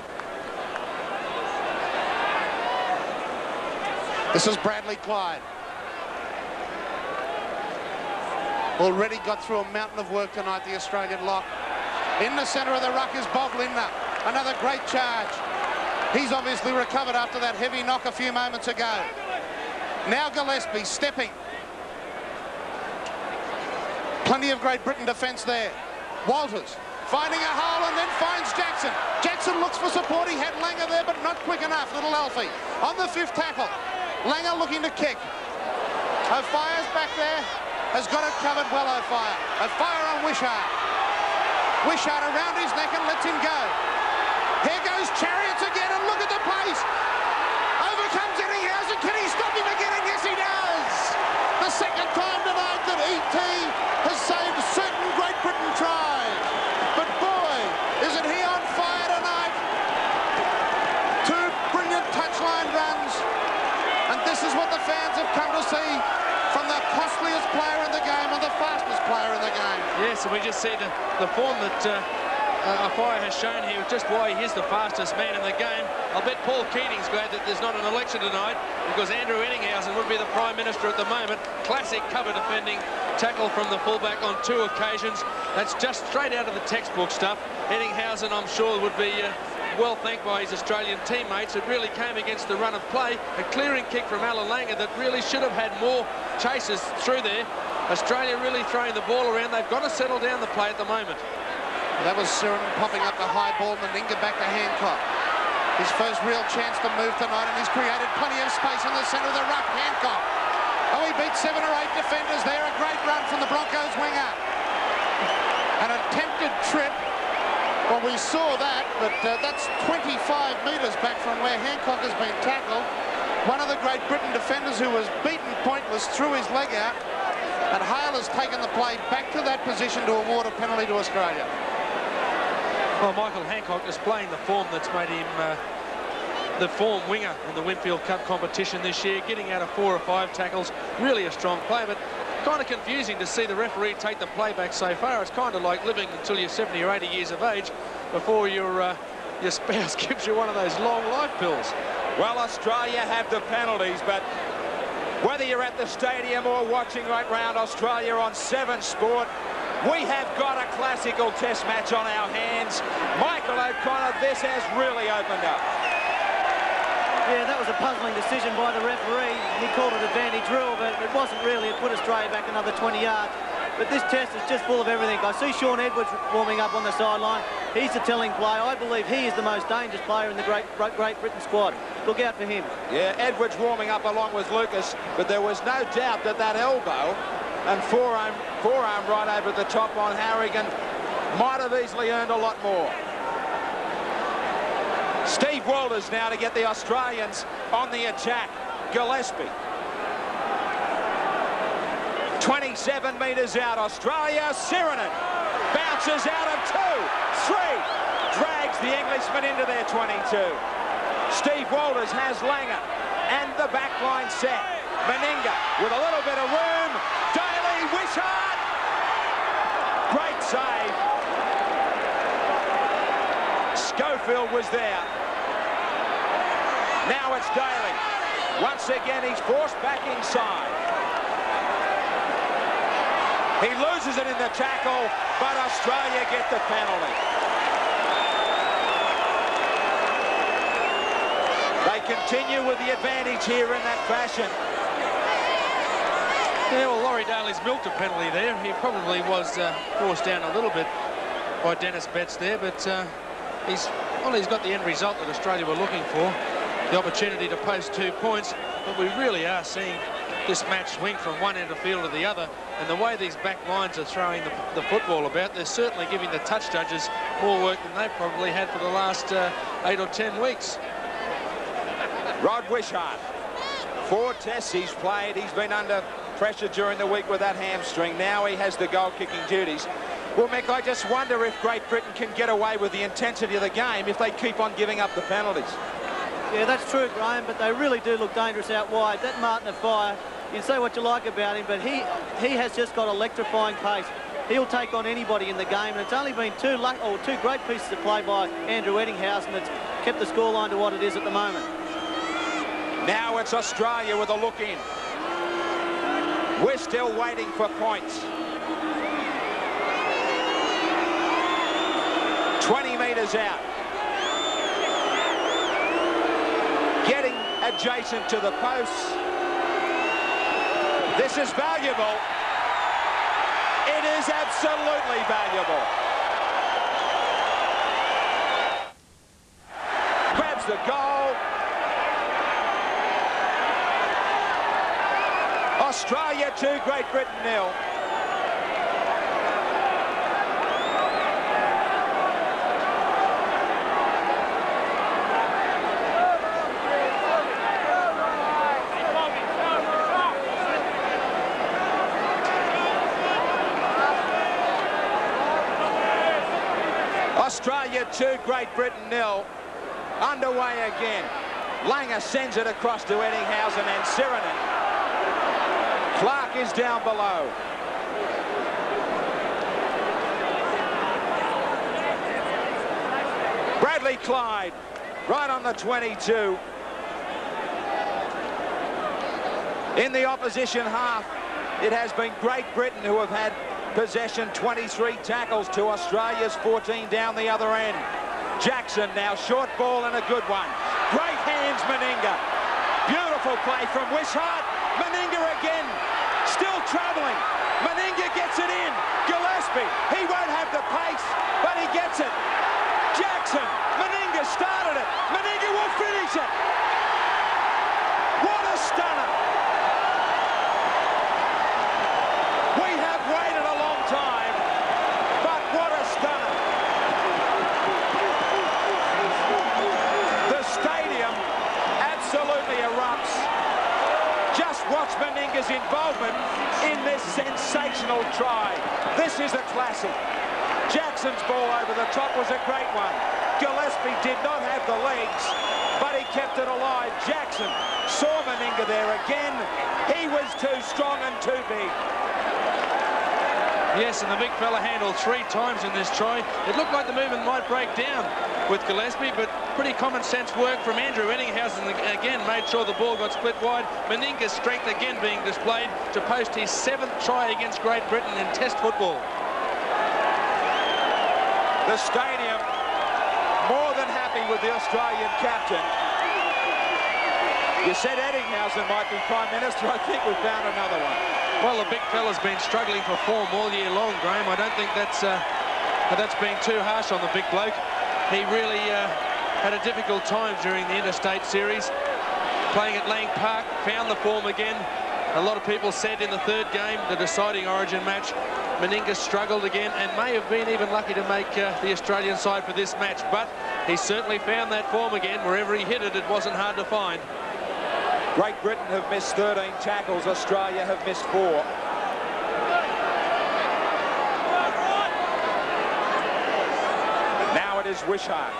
This is Bradley Clyde. Already got through a mountain of work tonight, the Australian lock. In the centre of the ruck is Bob Lindner. Another great charge. He's obviously recovered after that heavy knock a few moments ago. Now Gillespie stepping. Plenty of Great Britain defence there. Walters finding a hole and then finds Jackson. Jackson looks for support. He had Langer there, but not quick enough, little Alfie. On the 5th tackle, Langer looking to kick. O'Fire's back there. Has got it covered well, O'Fire. O'Fire on Wishart. Wishart around his neck and lets him go. Here goes Chariots again, and look at the pace. Overcomes Ettinghausen. Can he stop him again? And yes, he does. The second time tonight that E.T. has saved certain Great Britain tries. But boy, isn't he on fire tonight. Two brilliant touchline runs. And this is what the fans have come to see from the costliest player in the game and the fastest player in the game. Yes, and we just see the form that Afire has shown here, just why he is the fastest man in the game. I'll bet Paul Keating's glad that there's not an election tonight, because Andrew Ettinghausen would be the Prime Minister at the moment. Classic cover defending tackle from the fullback on 2 occasions. That's just straight out of the textbook stuff. Ettinghausen, I'm sure, would be well thanked by his Australian teammates. It really came against the run of play. A clearing kick from Alan Langer that really should have had more chases through there. Australia really throwing the ball around. They've got to settle down the play at the moment. That was Siren popping up the high ball. Meninga back to Hancock. His first real chance to move tonight, and he's created plenty of space in the centre of the ruck. Hancock. Oh, he beat 7 or 8 defenders there. A great run from the Broncos winger. An attempted trip. Well, we saw that, but that's 25 metres back from where Hancock has been tackled. One of the Great Britain defenders who was beaten pointless threw his leg out, and Hale has taken the play back to that position to award a penalty to Australia. Well, Michael Hancock displaying the form that's made him the form winger in the Winfield Cup competition this year, getting out of 4 or 5 tackles. Really a strong play, but kind of confusing to see the referee take the playback so far. It's kind of like living until you're 70 or 80 years of age before your spouse gives you one of those long life pills. Well, Australia have the penalties, but whether you're at the stadium or watching right round Australia on 7 Sport, we have got a classical test match on our hands. Michael O'Connor, this has really opened up. Yeah, that was a puzzling decision by the referee. He called it advantage rule, but it wasn't really. It put Australia back another 20 yards. But this test is just full of everything. I see Sean Edwards warming up on the sideline. He's the telling player. I believe he is the most dangerous player in the Great Britain squad. Look out for him. Yeah, Edwards warming up along with Lucas, but there was no doubt that that elbow and forearm right over the top on Harrigan might have easily earned a lot more. Steve Walters now to get the Australians on the attack. Gillespie. 27 metres out. Australia. Sirinen bounces out of 2, 3. Drags the Englishman into their 22. Steve Walters has Langer and the back line set. Meninga with a little bit of room. Daly, Wishart. Great save. Schofield was there. Now it's Daly. Once again, he's forced back inside. He loses it in the tackle, but Australia get the penalty. They continue with the advantage here in that fashion. Yeah, well, Laurie Daly's milked a penalty there. He probably was forced down a little bit by Dennis Betts there, but he's got the end result that Australia were looking for, the opportunity to post 2 points. But we really are seeing this match swing from one end of the field to the other, and the way these back lines are throwing the football about, they're certainly giving the touch judges more work than they've probably had for the last 8 or 10 weeks. Rod Wishart, 4 tests he's played. He's been under pressure during the week with that hamstring. Now he has the goal-kicking duties. Well, Mick, I just wonder if Great Britain can get away with the intensity of the game if they keep on giving up the penalties. Yeah, that's true, Graham, but they really do look dangerous out wide. That Martin Afire, you can say what you like about him, but he has just got electrifying pace. He'll take on anybody in the game, and it's only been 2 great pieces of play by Andrew Ettinghausen that's kept the scoreline to what it is at the moment. Now it's Australia with a look in. We're still waiting for points. 20 metres out. Getting adjacent to the posts. This is valuable. It is absolutely valuable. Grabs the goal. Australia 2, Great Britain 0. Australia 2, Great Britain 0. Underway again. Langer sends it across to Eddinghausen and Sirinen. Clark is down below. Bradley Clyde, right on the 22. In the opposition half, it has been Great Britain who have had possession, 23 tackles to Australia's 14 down the other end. Jackson now, short ball and a good one. Great hands, Meninga. Beautiful play from Wishart. Meninga again, still travelling. Meninga gets it in. Gillespie, he won't have the pace, but he gets it. Jackson, Meninga started it. Meninga will finish it. What a stunner. We have waited a long time, but what a stunner. The stadium absolutely erupts. Just watch Meninga's involvement in this sensational try. This is a classic. Jackson's ball over the top was a great one. Gillespie did not have the legs, but he kept it alive. Jackson saw Meninga there again. He was too strong and too big. Yes, and the big fella handled 3 times in this try. It looked like the movement might break down with Gillespie, but pretty common sense work from Andrew Eddinghausen. Again, made sure the ball got split wide. Meninga's strength again being displayed to post his 7th try against Great Britain in Test football. The stadium more than happy with the Australian captain. You said Eddinghausen might be Prime Minister. I think we found another one. Well, the big fella's been struggling for form all year long, Graham. I don't think that's been too harsh on the big bloke. He really had a difficult time during the Interstate Series. Playing at Lang Park, found the form again. A lot of people said in the 3rd game, the deciding Origin match, Meninga struggled again and may have been even lucky to make the Australian side for this match, but he certainly found that form again. Wherever he hit it, it wasn't hard to find. Great Britain have missed 13 tackles. Australia have missed 4. Now it is Wishart.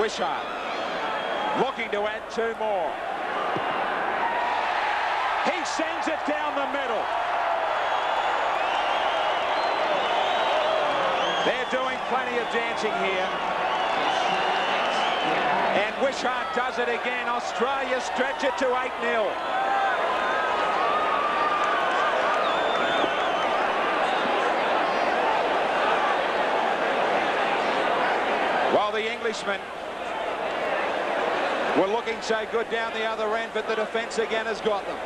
Wishart looking to add 2 more. He sends it down the middle. They're doing plenty of dancing here. And Wishart does it again. Australia stretch it to 8-0. While the Englishmen were looking so good down the other end, but the defence again has got them.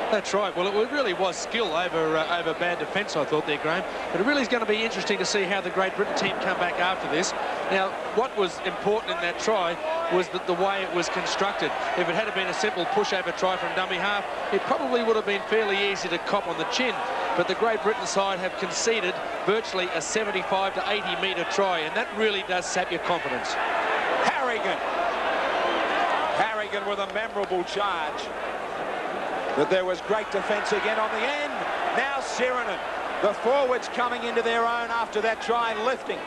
That's right. Well, it really was skill over bad defence, I thought there, Graham. But it really is going to be interesting to see how the Great Britain team come back after this. Now, what was important in that try was the way it was constructed. If it had been a simple pushover try from dummy half, it probably would have been fairly easy to cop on the chin. But the Great Britain side have conceded virtually a 75 to 80 metre try, and that really does sap your confidence. Harrigan with a memorable charge. But there was great defence again on the end. Now Sirinen. The forwards coming into their own after that try, lifting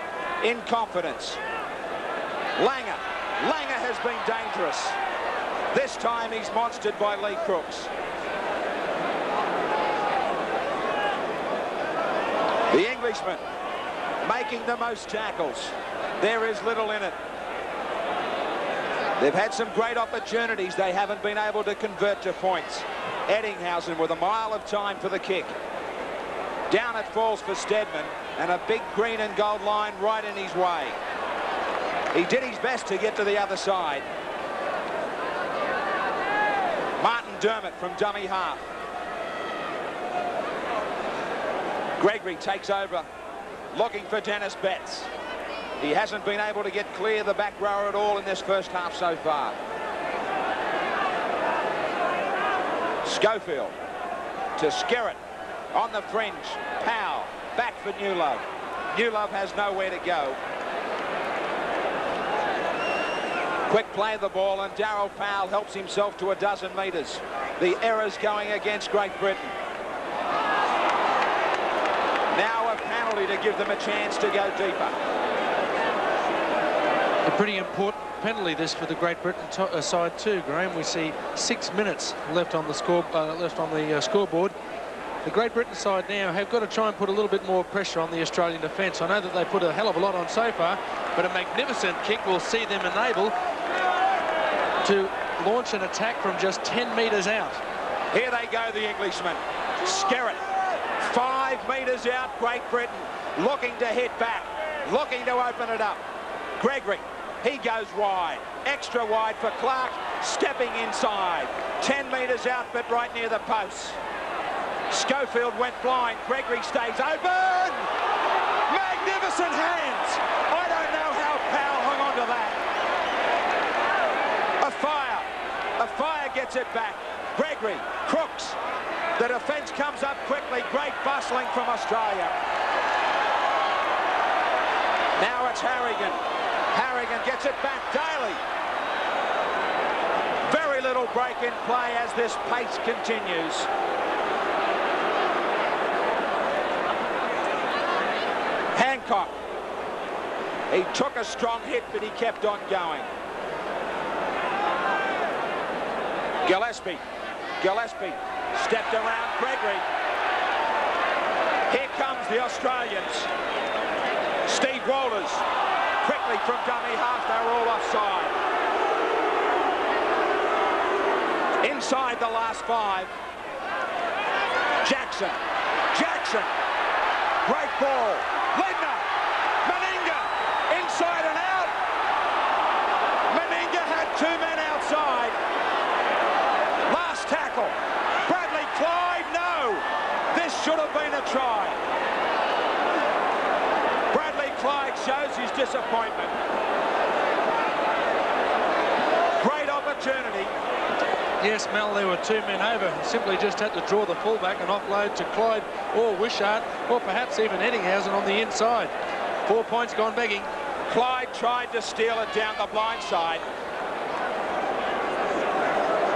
in confidence. Langer has been dangerous. This time he's monstered by Lee Crooks. The Englishman making the most tackles. There is little in it. They've had some great opportunities. They haven't been able to convert to points. Eddinghausen with a mile of time for the kick. Down it falls for Steadman, and a big green and gold line right in his way. He did his best to get to the other side. Martin Dermott from dummy half. Gregory takes over, looking for Dennis Betts. He hasn't been able to get clear the back row at all in this first half so far. Schofield to Skerritt on the fringe. Powell back for Newlove. Newlove has nowhere to go. Quick play of the ball, and Darryl Powell helps himself to a dozen metres. The errors going against Great Britain. to give them a chance to go deeper. A pretty important penalty this for the Great Britain side too, Graham. We see 6 minutes left on the scoreboard. The Great Britain side now have got to try and put a little bit more pressure on the Australian defence. I know that they put a hell of a lot on so far, but a magnificent kick will see them enable to launch an attack from just 10 metres out. Here they go, the Englishmen. Skerritt, 5 metres out, Great Britain, looking to hit back, looking to open it up. Gregory, he goes wide, extra wide for Clark, stepping inside. 10 metres out, but right near the posts. Schofield went blind, Gregory stays open! Magnificent hands! I don't know how Powell hung on to that. A fire gets it back. Gregory, Crooks. The defence comes up quickly, great bustling from Australia. Now it's Harrigan. Harrigan gets it back, Daly. Very little break in play as this pace continues. Hancock. He took a strong hit, but he kept on going. Gillespie. Gillespie stepped around Gregory. Here comes the Australians. Steve Walters. Quickly from dummy half, they were all offside. Inside the last 5. Jackson. Jackson. Great ball. Lindner. Meninga. Inside and out. Meninga had 2 men outside. Last tackle. Bradley Clyde. No. This should have been a try. Clyde shows his disappointment. Great opportunity. Yes, Mel, there were 2 men over. He simply just had to draw the fullback and offload to Clyde or Wishart, or perhaps even Eddinghausen on the inside. 4 points gone begging. Clyde tried to steal it down the blind side.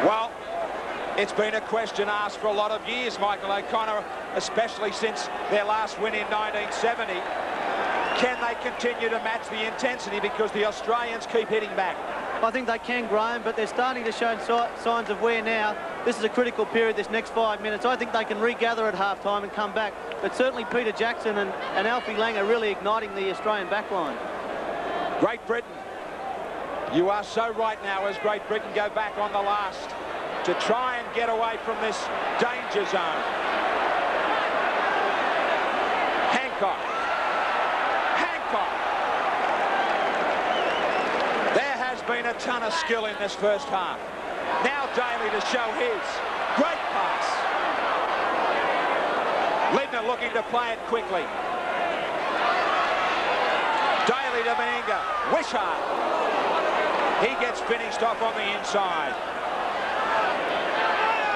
Well, it's been a question asked for a lot of years, Michael O'Connor, especially since their last win in 1970. Can they continue to match the intensity because the Australians keep hitting back? I think they can, Graham, but they're starting to show signs of wear now. This is a critical period, this next 5 minutes. I think they can regather at half-time and come back. But certainly Peter Jackson and Alfie Lang are really igniting the Australian backline. Great Britain. You are so right now as Great Britain go back on the last to try and get away from this danger zone. Hancock. There has been a ton of skill in this first half. Now Daly to show his. Great pass. Lindner looking to play it quickly. Daly to Meninga. Wishart. He gets finished off on the inside.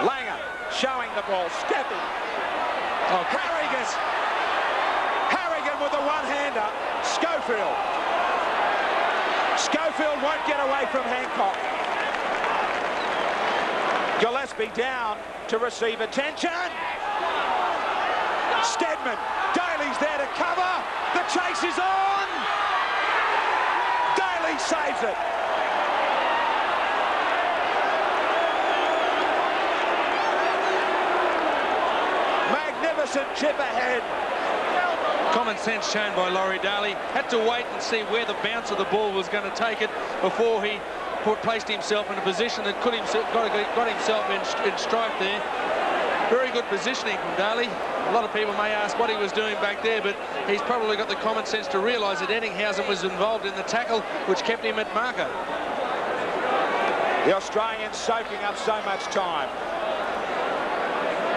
Langer showing the ball, stepping. Oh, Harrigan with a one-hander. Schofield. Schofield won't get away from Hancock. Gillespie down to receive attention. Stedman. Daly's there to cover. The chase is on. Daly saves it. Magnificent chip ahead. Common sense shown by Laurie Daly. Had to wait and see where the bounce of the ball was going to take it before he placed himself in a position that got himself in strife there. Very good positioning from Daly. A lot of people may ask what he was doing back there, but he's probably got the common sense to realise that Eddinghausen was involved in the tackle, which kept him at marker. The Australians soaking up so much time.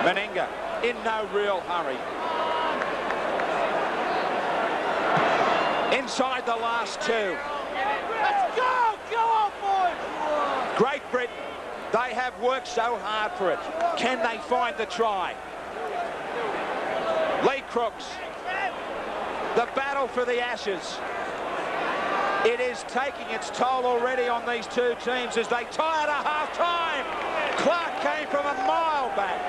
Meninga in no real hurry. Inside the last 2. Let's go! Go on, boys! Great Britain, they have worked so hard for it. Can they find the try? Lee Crooks, the battle for the Ashes. It is taking its toll already on these 2 teams as they tie it at half-time. Clark came from a mile back.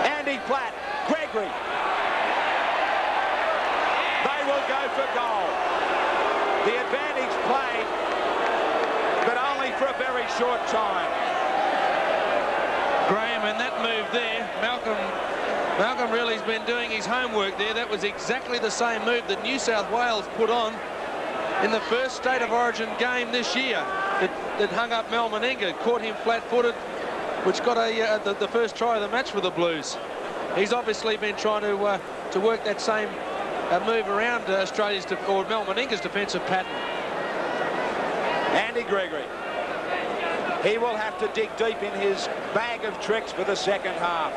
Andy Platt, Greg Gregory. They will go for goal. The advantage played, but only for a very short time. Graham, and that move there, Malcolm really has been doing his homework there. That was exactly the same move that New South Wales put on in the first State of Origin game this year that hung up Mal Meninga, caught him flat-footed, which got the first try of the match for the Blues. He's obviously been trying to work that same move around Australia's or Mal Meninga's defensive pattern. Andy Gregory. He will have to dig deep in his bag of tricks for the second half.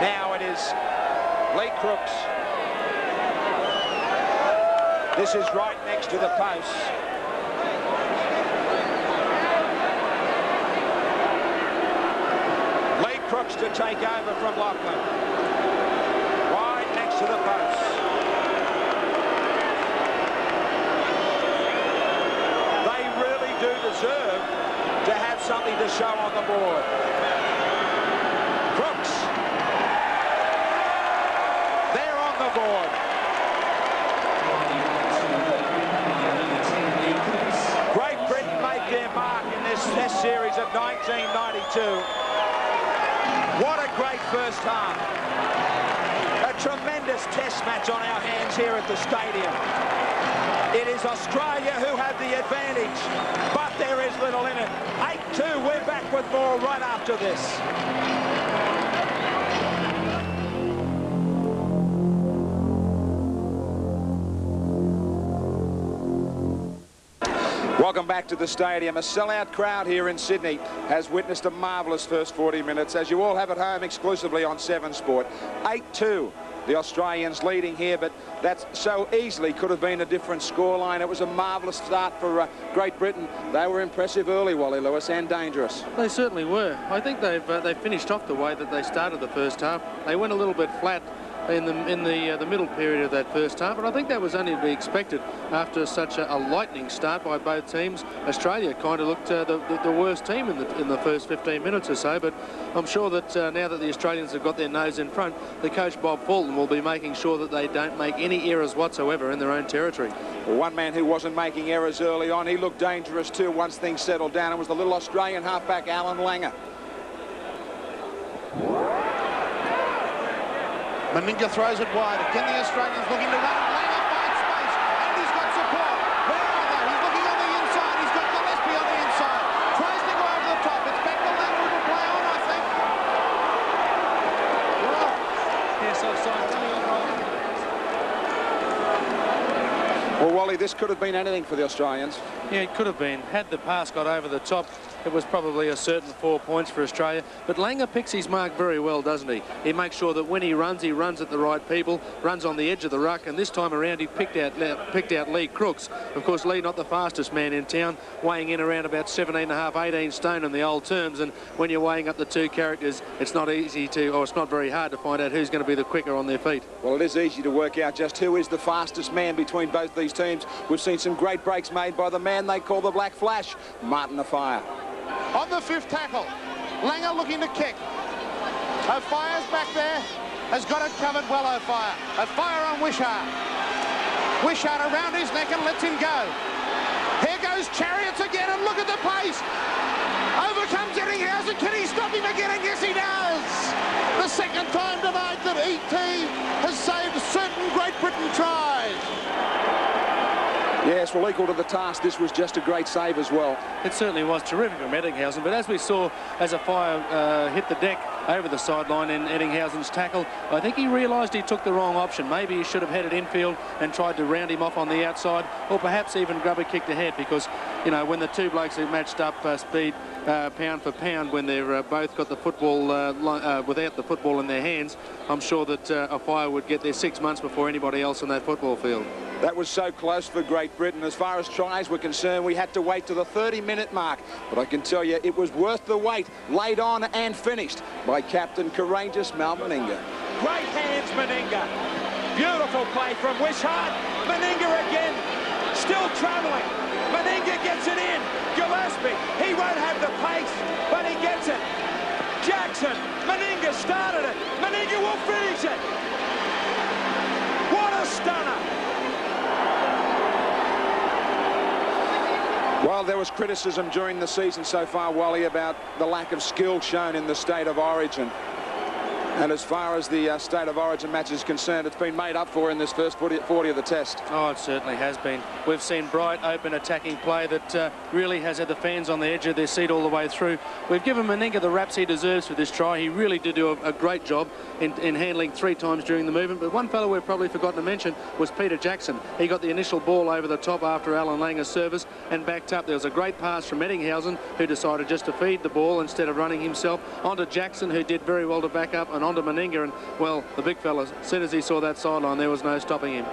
Now it is Lee Crooks. This is right next to the post. Lee Crooks to take over from Lachlan. Right next to the post. They really do deserve to have something to show on the board. Crooks. They're on the board. Great Britain made their mark in this Test series of 1992. What a great first half. A tremendous Test match on our hands here at the stadium. It is Australia who have the advantage, but there is little in it. 8-2, we're back with more right after this. Welcome back to the stadium. A sellout crowd here in Sydney has witnessed a marvellous first 40 minutes, as you all have at home exclusively on 7 Sport. 8-2. The Australians leading here, but that so easily could have been a different scoreline. It was a marvellous start for Great Britain. They were impressive early, Wally Lewis, and dangerous. They certainly were. I think they finished off the way that they started the first half. They went a little bit flat in the middle period of that first half, but I think that was only to be expected after such a lightning start by both teams. Australia kind of looked the worst team in the first 15 minutes or so, but I'm sure that now that the Australians have got their nose in front, the coach Bob Fulton will be making sure that they don't make any errors whatsoever in their own territory. Well, one man who wasn't making errors early on, he looked dangerous too once things settled down. It was the little Australian halfback Alan Langer. Meninga throws it wide. Again, the Australians looking to run. Langer finds space, and he's got support. Where are they? He's looking on the inside. He's got Gillespie on the inside. Tries to go over the top. It's back to Langer who will play on, I think. Well, Yes, offside. Well, Wally, this could have been anything for the Australians. Yeah, it could have been. Had the pass got over the top, it was probably a certain 4 points for Australia. But Langer picks his mark very well, doesn't he? He makes sure that when he runs at the right people, runs on the edge of the ruck, and this time around he picked out Lee Crooks. Of course, Lee not the fastest man in town, weighing in around about 17.5, 18 stone in the old terms, and when you're weighing up the two characters, it's not very hard to find out who's going to be the quicker on their feet. Well, it is easy to work out just who is the fastest man between both these teams. We've seen some great breaks made by the man they call the Black Flash, Martin Offiah. on the 5th tackle. Langer looking to kick. O'Fire's back there. Has got it covered well, O'Fire. O'Fire on Wishart. Wishart around his neck and lets him go. Here goes Chariots again, and look at the pace. Overcomes Ettinghausen. Can he stop him again? And yes, he does. The second time tonight that ET has saved certain Great Britain tries. Yes, well, equal to the task, this was just a great save as well. It certainly was terrific from Ettinghausen, but as we saw as Offiah hit the deck over the sideline in Ettinghausen's tackle, I think he realised he took the wrong option. Maybe he should have headed infield and tried to round him off on the outside, or perhaps even grab a kick to head, because, you know, when the two blokes are matched up speed pound for pound, when they're both got the football without the football in their hands, I'm sure that Offiah would get there 6 months before anybody else on that football field. That was so close for Great Britain. As far as tries were concerned, we had to wait to the 30-minute mark. But I can tell you, it was worth the wait. Laid on and finished by captain courageous Mal Meninga. Great hands, Meninga. Beautiful play from Wishart. Meninga again, still travelling. Meninga gets it in. Gillespie, he won't have the pace, but he gets it. Jackson. Meninga started it. Meninga will finish it. What a stunner. Well, there was criticism during the season so far, Wally, about the lack of skill shown in the State of Origin. And as far as the State of Origin match is concerned, it's been made up for in this first 40 of the test. Oh, it certainly has been. We've seen bright, open, attacking play that really has had the fans on the edge of their seat all the way through. We've given Meninga the raps he deserves for this try. He really did do a great job in handling 3 times during the movement. But one fellow we've probably forgotten to mention was Peter Jackson. He got the initial ball over the top after Alan Langer's service and backed up. There was a great pass from Eddinghausen, who decided just to feed the ball instead of running himself, onto Jackson, who did very well to back up, and onto Meninga. And, well, the big fella, as soon as he saw that sideline, there was no stopping him.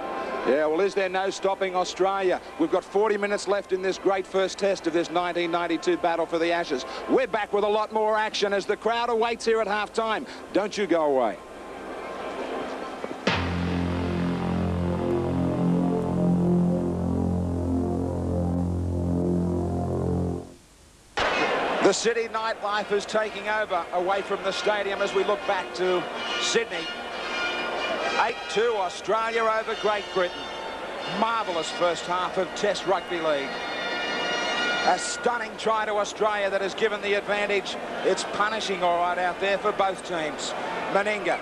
Yeah, well, is there no stopping Australia? We've got 40 minutes left in this great first test of this 1992 battle for the Ashes. We're back with a lot more action as the crowd awaits here at half-time. Don't you go away. The city nightlife is taking over away from the stadium as we look back to Sydney. 8-2 Australia over Great Britain. Marvellous first half of Test Rugby League. A stunning try to Australia that has given the advantage. It's punishing all right out there for both teams. Meninga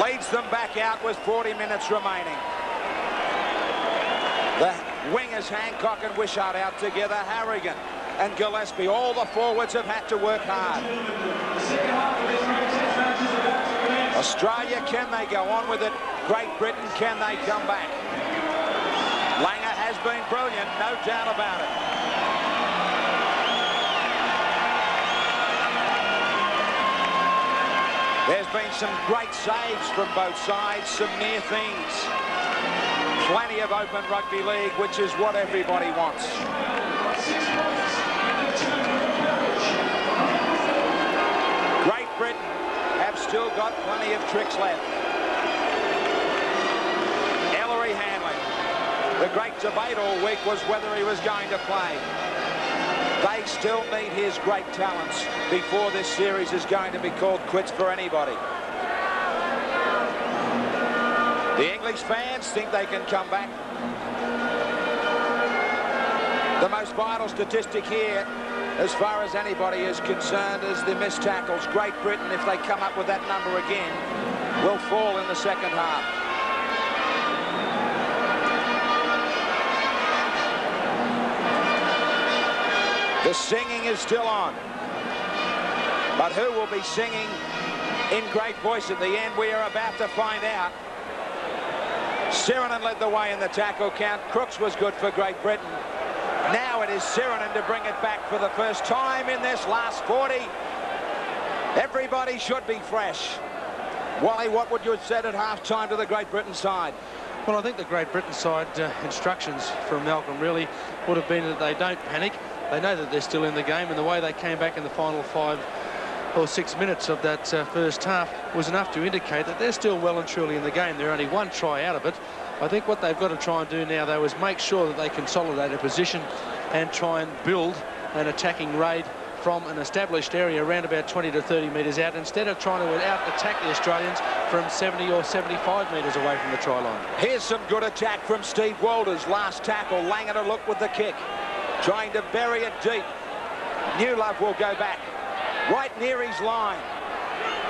leads them back out with 40 minutes remaining. The wingers Hancock and Wishart out together. Harrigan and Gillespie, all the forwards have had to work hard. Australia, can they go on with it? Great Britain, can they come back? Langer has been brilliant, no doubt about it. There's been some great saves from both sides, some near things. Plenty of open rugby league, which is what everybody wants. Great Britain have still got plenty of tricks left. Ellery Hanley. The great debate all week was whether he was going to play. They still need his great talents before this series is going to be called quits for anybody. The English fans think they can come back. The most vital statistic here, as far as anybody is concerned, is the missed tackles. Great Britain, if they come up with that number again, will fall in the second half. The singing is still on. But who will be singing in great voice at the end? We are about to find out. Sirenen led the way in the tackle count. Crooks was good for Great Britain. Now it is Sirenen to bring it back for the first time in this last 40. Everybody should be fresh. Wally, what would you have said at half-time to the Great Britain side? Well, I think the Great Britain side instructions from Malcolm really would have been that they don't panic. They know that they're still in the game, and the way they came back in the final 5 or 6 minutes of that first half was enough to indicate that they're still well and truly in the game. They're only one try out of it. I think what they've got to try and do now, though, is make sure that they consolidate a position and try and build an attacking raid from an established area around about 20 to 30 metres out, instead of trying to out-attack the Australians from 70 or 75 metres away from the try line. Here's some good attack from Steve Walters. Last tackle, Langer to look with the kick. Trying to bury it deep. Newlove will go back. Right near his line.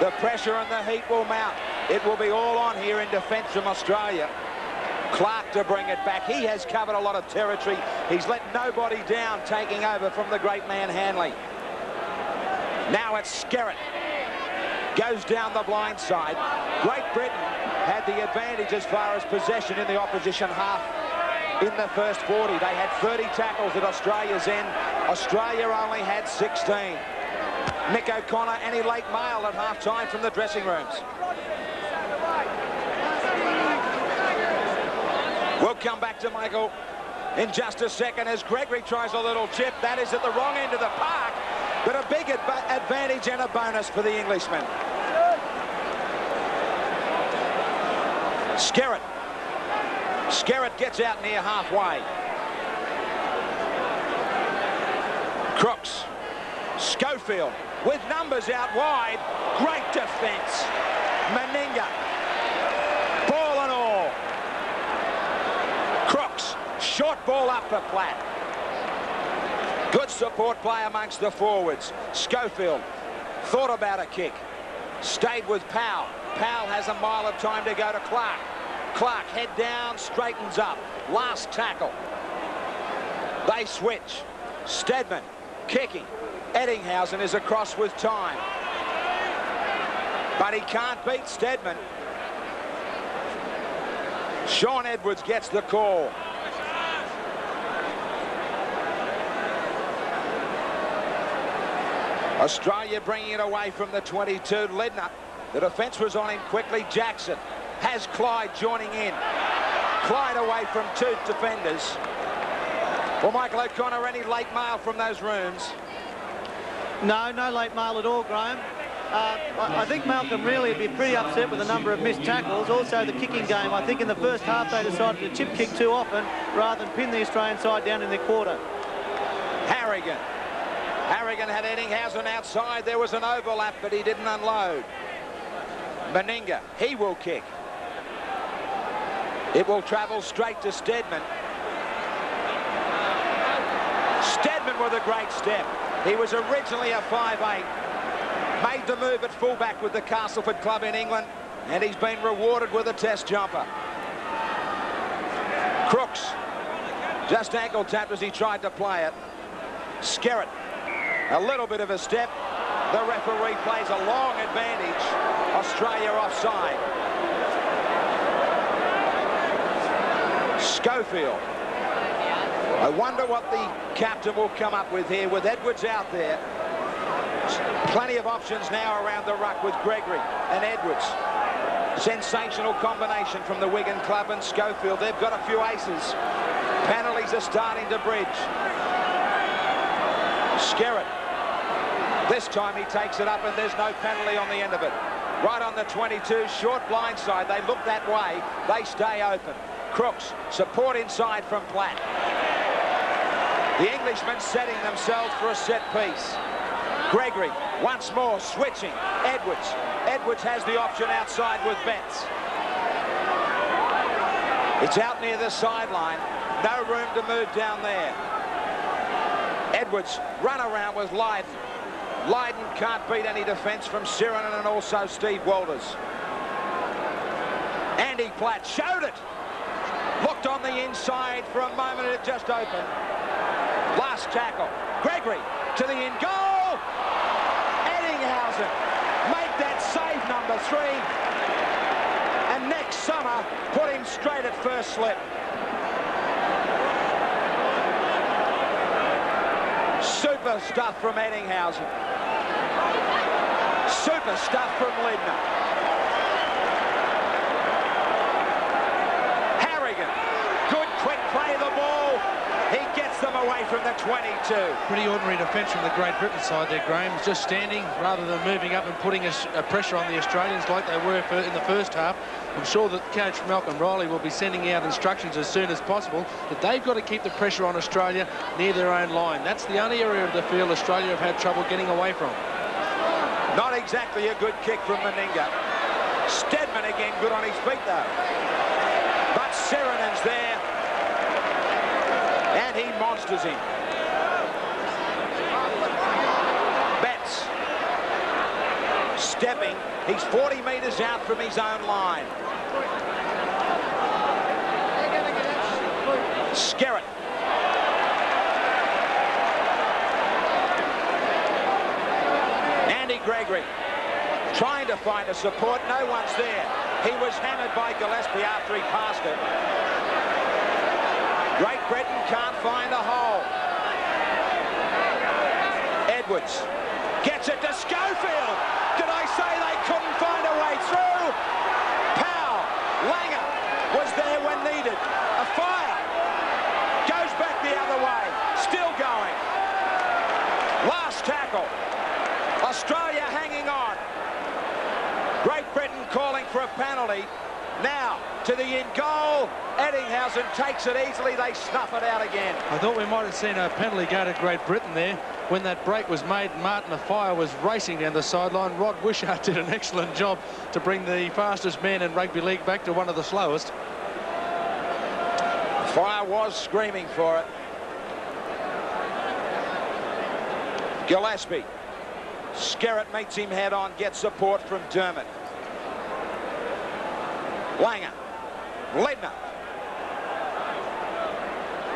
The pressure and the heat will mount. It will be all on here in defence from Australia. Clark to bring it back. He has covered a lot of territory. He's let nobody down, taking over from the great man Hanley. Now it's Skerritt. Goes down the blind side. Great Britain had the advantage as far as possession in the opposition half in the first 40. They had 30 tackles at Australia's end. Australia only had 16. Mick O'Connor, any late mail at half-time from the dressing rooms. We'll come back to Michael in just a second as Gregory tries a little chip. That is at the wrong end of the park, but a big advantage and a bonus for the Englishman. Skerritt. Skerritt gets out near halfway. Crooks. Schofield with numbers out wide. Great defence. Meninga. Ball and all. Crooks. Short ball up for Platt. Good support play amongst the forwards. Schofield thought about a kick. Stayed with Powell. Powell has a mile of time to go to Clark. Clark head down, straightens up. Last tackle. They switch. Steadman kicking. Eddinghausen is across with time. But he can't beat Steadman. Sean Edwards gets the call. Australia bringing it away from the 22. Ledner. The defence was on him quickly. Jackson has Clyde joining in. Clyde away from 2 defenders. Well, Michael O'Connor, any late mail from those rooms? No late mail at all, Graham. I think Malcolm really would be pretty upset with the number of missed tackles. Also the kicking game. I think in the first half they decided to chip kick too often rather than pin the Australian side down in their quarter. Harrigan. Harrigan had Eddinghausen outside. There was an overlap, but he didn't unload. Meninga, he will kick. It will travel straight to Steadman. Steadman with a great step. He was originally a 5'8". Made the move at fullback with the Castleford club in England, and he's been rewarded with a test jumper. Crooks just ankle tapped as he tried to play it. Skerritt, a little bit of a step. The referee plays a long advantage. Australia offside. Schofield. I wonder what the captain will come up with here with Edwards out there. Plenty of options now around the ruck with Gregory and Edwards. Sensational combination from the Wigan club and Schofield. They've got a few aces. Penalties are starting to bridge. Skerritt. This time he takes it up and there's no penalty on the end of it. Right on the 22, short blindside. They look that way. They stay open. Crooks, support inside from Platt. The Englishmen setting themselves for a set piece. Gregory, once more, switching. Edwards. Edwards has the option outside with Betts. It's out near the sideline. No room to move down there. Edwards, run around with Lydon. Lydon can't beat any defence from Sirenin and also Steve Walters. Andy Platt showed it. Looked on the inside for a moment and it just opened. Last tackle. Gregory to the in goal. Eddinghausen make that save number 3. And next summer put him straight at first slip. Super stuff from Eddinghausen. Super stuff from Ledner. Harrigan. Good quick play of the ball. He gets them away from the 22. Pretty ordinary defence from the Great Britain side there, Graham. Just standing rather than moving up and putting a pressure on the Australians like they were in the first half. I'm sure that coach Malcolm Riley will be sending out instructions as soon as possible that they've got to keep the pressure on Australia near their own line. That's the only area of the field Australia have had trouble getting away from. Not exactly a good kick from Meninga. Steadman again good on his feet though. But Sirenin's there. And he monsters him. Betts. Stepping. He's 40 metres out from his own line. Skerritt. Andy Gregory trying to find a support. No one's there. He was hammered by Gillespie after he passed it. Great Britain can't find a hole. Edwards gets it to Schofield. Did I say they couldn't find a way through? Powell, Langer was there when needed. A fire. Goes back the other way. Still going. Last tackle. Australia hanging on. Great Britain calling for a penalty. Now to the in goal. Eddinghausen. Eddinghausen takes it easily. They snuff it out again. I thought we might have seen a penalty go to Great Britain there. When that break was made, Martin Offiah was racing down the sideline. Rod Wishart did an excellent job to bring the fastest man in rugby league back to one of the slowest. Offiah was screaming for it. Gillespie. Skerritt meets him head on, gets support from Dermott. Langer. Ledner.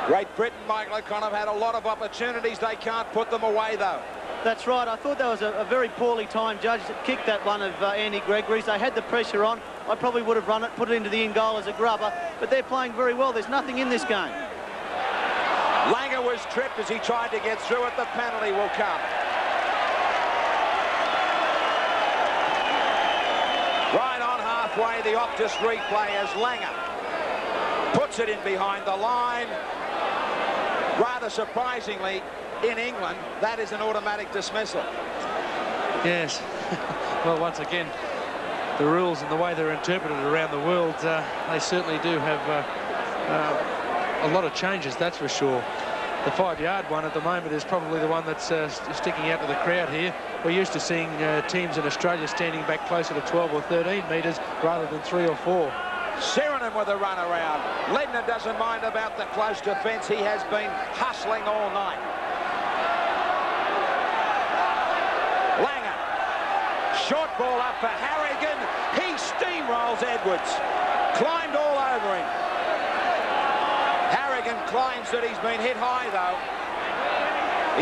Great Britain, Michael O'Connor, have had a lot of opportunities. They can't put them away, though. That's right. I thought that was a very poorly timed judge that kicked that one of Andy Gregory's. They had the pressure on. I probably would have run it, put it into the in goal as a grubber, but they're playing very well. There's nothing in this game. Langer was tripped as he tried to get through it. The penalty will come. Right on halfway, the Optus replay as Langer puts it in behind the line. Rather surprisingly, in England, that is an automatic dismissal. Yes. Well, once again, the rules and the way they're interpreted around the world, they certainly do have a lot of changes, that's for sure. The 5-yard one at the moment is probably the one that's sticking out to the crowd here. We're used to seeing teams in Australia standing back closer to 12 or 13 metres rather than 3 or 4. Sheringham with a run around. Ledner doesn't mind about the close defence. He has been hustling all night. Langer. Short ball up for Harrigan. He steamrolls Edwards. Climbed all over him. Harrigan claims that he's been hit high, though.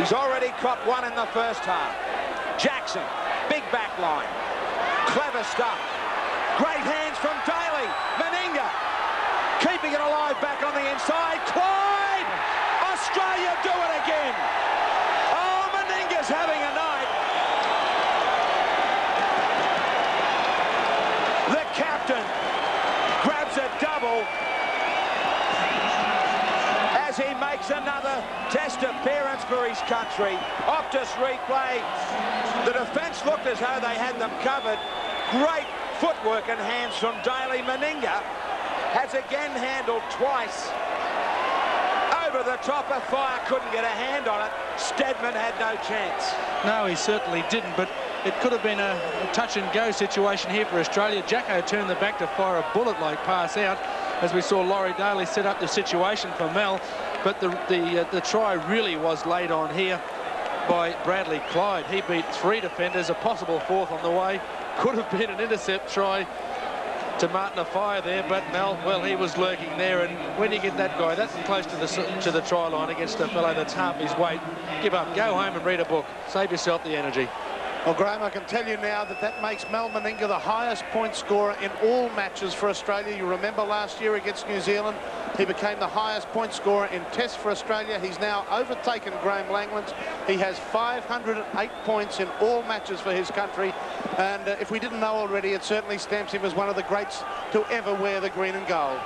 He's already copped one in the first half. Jackson. Big back line. Clever stuff. Great hands from Daly. Meninga keeping it alive back on the inside. Clyde! Australia do it again. Oh, Meninga's having a night. The captain grabs a double as he makes another test appearance for his country. Optus replay. The defence looked as though they had them covered. Great footwork and hands from Daly. Meninga has again handled twice. Over the top of Fire, couldn't get a hand on it. Steadman had no chance. No, he certainly didn't, but it could have been a touch-and-go situation here for Australia. Jacko turned the back to fire a bullet-like pass out, as we saw Laurie Daly set up the situation for Mel, but the try really was laid on here by Bradley Clyde. He beat 3 defenders, a possible 4th on the way. Could have been an intercept try to Martin Offiah there, but Mel, well, he was lurking there, and when you get that guy that close to the try line against a fellow that's half his weight, give up, go home and read a book, save yourself the energy. Well, Graham, I can tell you now that makes Mal Meninga the highest point scorer in all matches for Australia. You remember last year against New Zealand, he became the highest point scorer in tests for Australia. He's now overtaken Graham Langlands. He has 508 points in all matches for his country. And if we didn't know already, it certainly stamps him as one of the greats to ever wear the green and gold.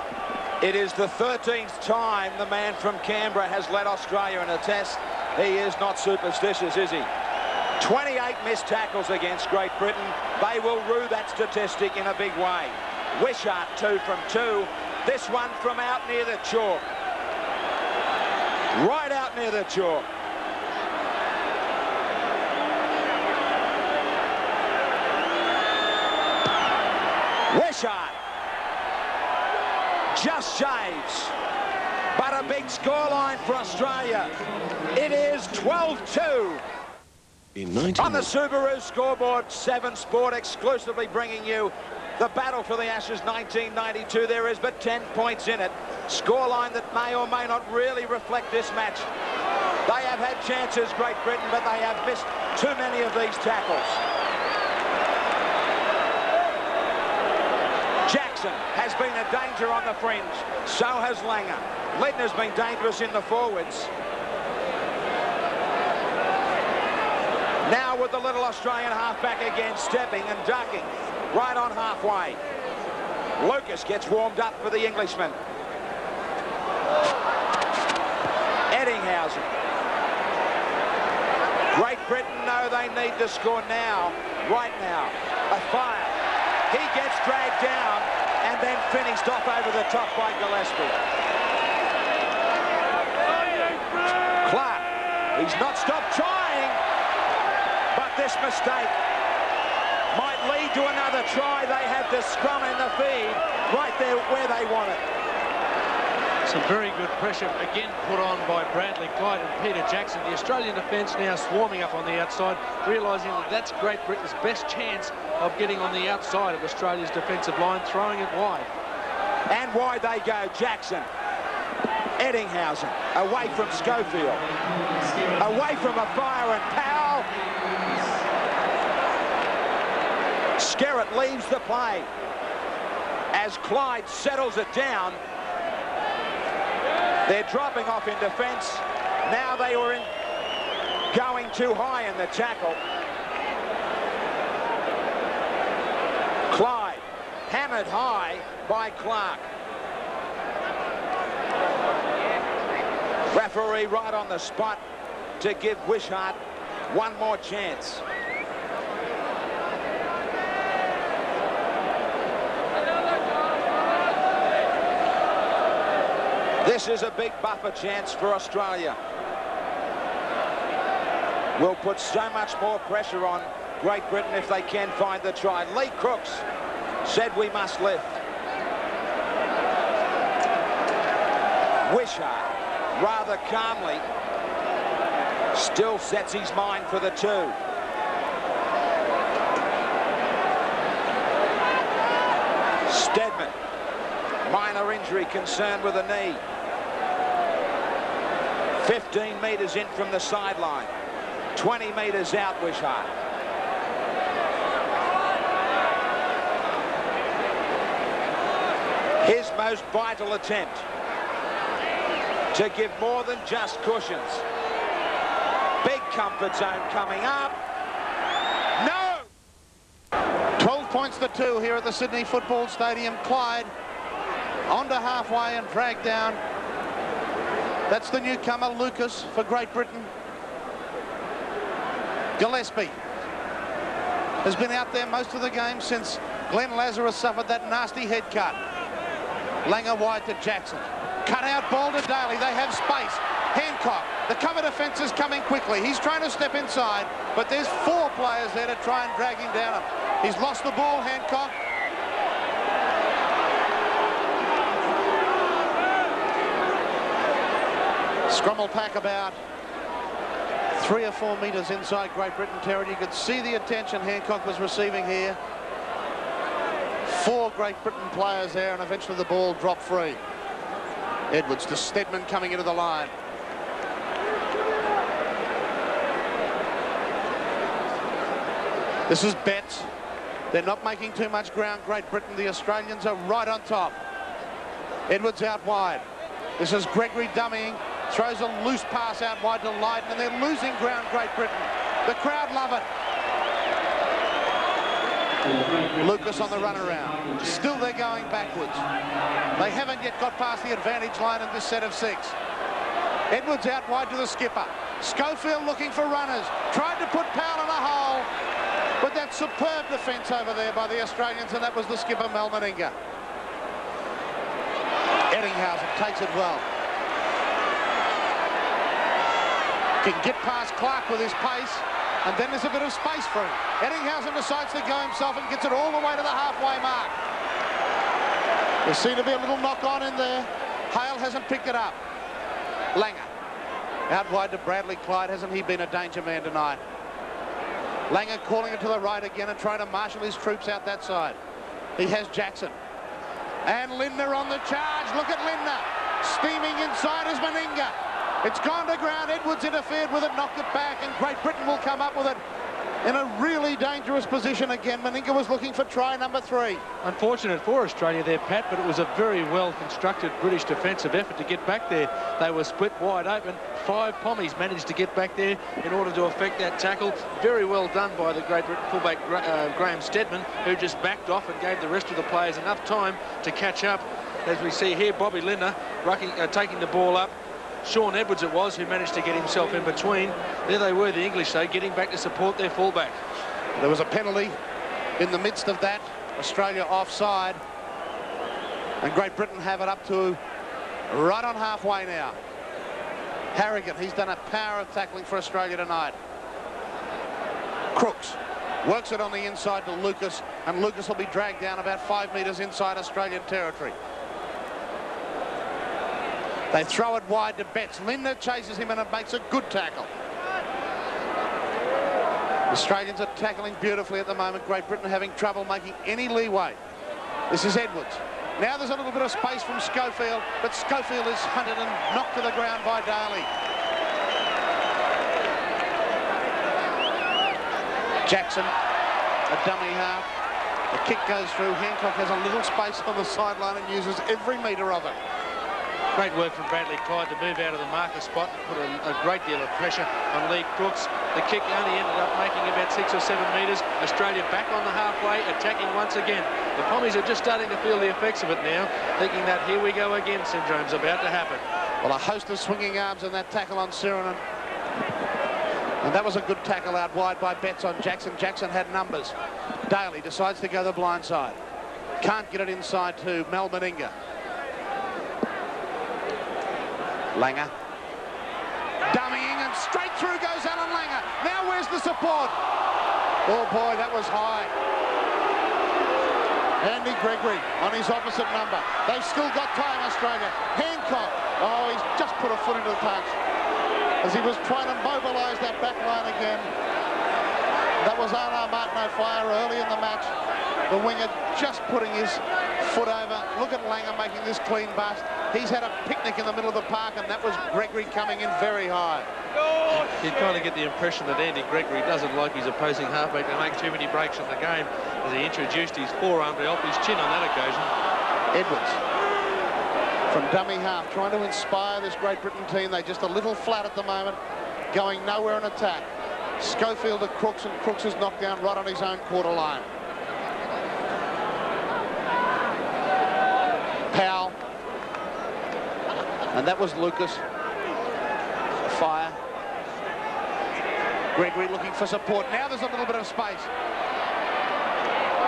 It is the 13th time the man from Canberra has led Australia in a test. He is not superstitious, is he? 28 missed tackles against Great Britain. They will rue that statistic in a big way. Wishart 2 from 2. This one from out near the chalk. Right out near the chalk. Wishart just shaves. But a big scoreline for Australia. It is 12-2. On the Subaru scoreboard, 7 Sport exclusively bringing you the battle for the Ashes 1992. There is but 10 points in it. Scoreline that may or may not really reflect this match. They have had chances, Great Britain, but they have missed too many of these tackles. Jackson has been a danger on the fringe. So has Langer. Ledner's been dangerous in the forwards. Now with the little Australian halfback again, stepping and ducking right on halfway. Lucas gets warmed up for the Englishman. Eddinghausen. Great Britain know they need to score now, right now. Offiah. He gets dragged down, and and then finished off over the top by Gillespie. Clark, he's not stopped trying, but this mistake might lead to another try. They have the scrum in the feed right there where they want it. Some very good pressure again put on by Bradley Clyde and Peter Jackson. The Australian defence now swarming up on the outside, realising that that's Great Britain's best chance of getting on the outside of Australia's defensive line, throwing it wide. And wide they go. Jackson, Eddinghausen, away from Schofield, away from a fire and Powell. Skerritt leaves the play as Clyde settles it down. They're dropping off in defence. Now they were going too high in the tackle. Clyde hammered high by Clark. Referee right on the spot to give Wishart one more chance. This is a big buffer chance for Australia. Will put so much more pressure on Great Britain if they can find the try. Lee Crooks said we must lift. Wishart, rather calmly, still sets his mind for the two. Steadman, minor injury, concerned with a knee. 15 metres in from the sideline. 20 metres out, Wishart. His most vital attempt to give more than just cushions. Big comfort zone coming up. No! 12 points to 2 here at the Sydney Football Stadium. Clyde onto halfway and dragged down. That's the newcomer, Lucas, for Great Britain. Gillespie has been out there most of the game since Glenn Lazarus suffered that nasty head cut. Langer wide to Jackson. Cut out ball to Daly. They have space. Hancock, the cover defence is coming quickly. He's trying to step inside, but there's 4 players there to try and drag him down. He's lost the ball, Hancock. Scrum will pack about 3 or 4 metres inside Great Britain territory. You could see the attention Hancock was receiving here. 4 Great Britain players there, and eventually the ball dropped free. Edwards to Steadman coming into the line. This is Betts. They're not making too much ground, Great Britain. The Australians are right on top. Edwards out wide. This is Gregory dummying. Throws a loose pass out wide to Lydon, and they're losing ground, Great Britain. The crowd love it. Lucas on the run around. Still they're going backwards. They haven't yet got past the advantage line in this set of 6. Edwards out wide to the skipper. Schofield looking for runners. Tried to put Powell in a hole, but that superb defence over there by the Australians, and that was the skipper, Mal Meninga. Eddinghausen takes it well. Can get past Clark with his pace, and then there's a bit of space for him. Eddinghausen decides to go himself and gets it all the way to the halfway mark. There seemed to be a little knock on in there. Hale hasn't picked it up. Langer out wide to Bradley Clyde. Hasn't he been a danger man tonight? Langer calling it to the right again and trying to marshal his troops out that side. He has Jackson. And Lindner on the charge. Look at Lindner. Steaming inside is Meninga. It's gone to ground. Edwards interfered with it, knocked it back, and Great Britain will come up with it in a really dangerous position again. Meninga was looking for try number 3. Unfortunate for Australia there, Pat, but it was a very well-constructed British defensive effort to get back there. They were split wide open. 5 Pommies managed to get back there in order to effect that tackle. Very well done by the Great Britain fullback Graham Steadman, who just backed off and gave the rest of the players enough time to catch up. As we see here, Bobby Lindner taking the ball up. Sean Edwards it was who managed to get himself in between. There they were, the English, though, getting back to support their fullback. There was a penalty in the midst of that. Australia offside. And Great Britain have it up to right on halfway now. Harrigan, he's done a power of tackling for Australia tonight. Crooks works it on the inside to Lucas, and Lucas will be dragged down about 5 metres inside Australian territory. They throw it wide to Betts. Lindner chases him and it makes a good tackle. Australians are tackling beautifully at the moment. Great Britain having trouble making any leeway. This is Edwards. Now there's a little bit of space from Schofield, but Schofield is hunted and knocked to the ground by Daly. Jackson, a dummy half. The kick goes through. Hancock has a little space on the sideline and uses every metre of it. Great work from Bradley Clyde to move out of the marker spot and put a great deal of pressure on Lee Crooks. The kick only ended up making about 6 or 7 metres. Australia back on the halfway, attacking once again. The Pommies are just starting to feel the effects of it now, thinking that here we go again syndrome's about to happen. Well, a host of swinging arms in that tackle on Sirenen. And that was a good tackle out wide by Betts on Jackson. Jackson had numbers. Daly decides to go the blind side. Can't get it inside to Mal Meninga. Langer. Dummying and straight through goes Alan Langer. Now where's the support? Oh boy, that was high. Andy Gregory on his opposite number. They've still got time, Australia. Hancock. Oh, he's just put a foot into the touch as he was trying to mobilise that back line again. That was Arnaud Martin-Offiah early in the match. The winger just putting his foot over. Look at Langer making this clean bust. He's had a picnic in the middle of the park, and that was Gregory coming in very high. You kind of get the impression that Andy Gregory doesn't like his opposing halfback to make too many breaks in the game, as he introduced his forearm off his chin on that occasion. Edwards from dummy half, trying to inspire this Great Britain team. They're just a little flat at the moment, going nowhere in attack. Schofield to Crooks, and Crooks is knocked down right on his own quarter line. Powell. And that was Lucas. Fire. Gregory looking for support. Now there's a little bit of space.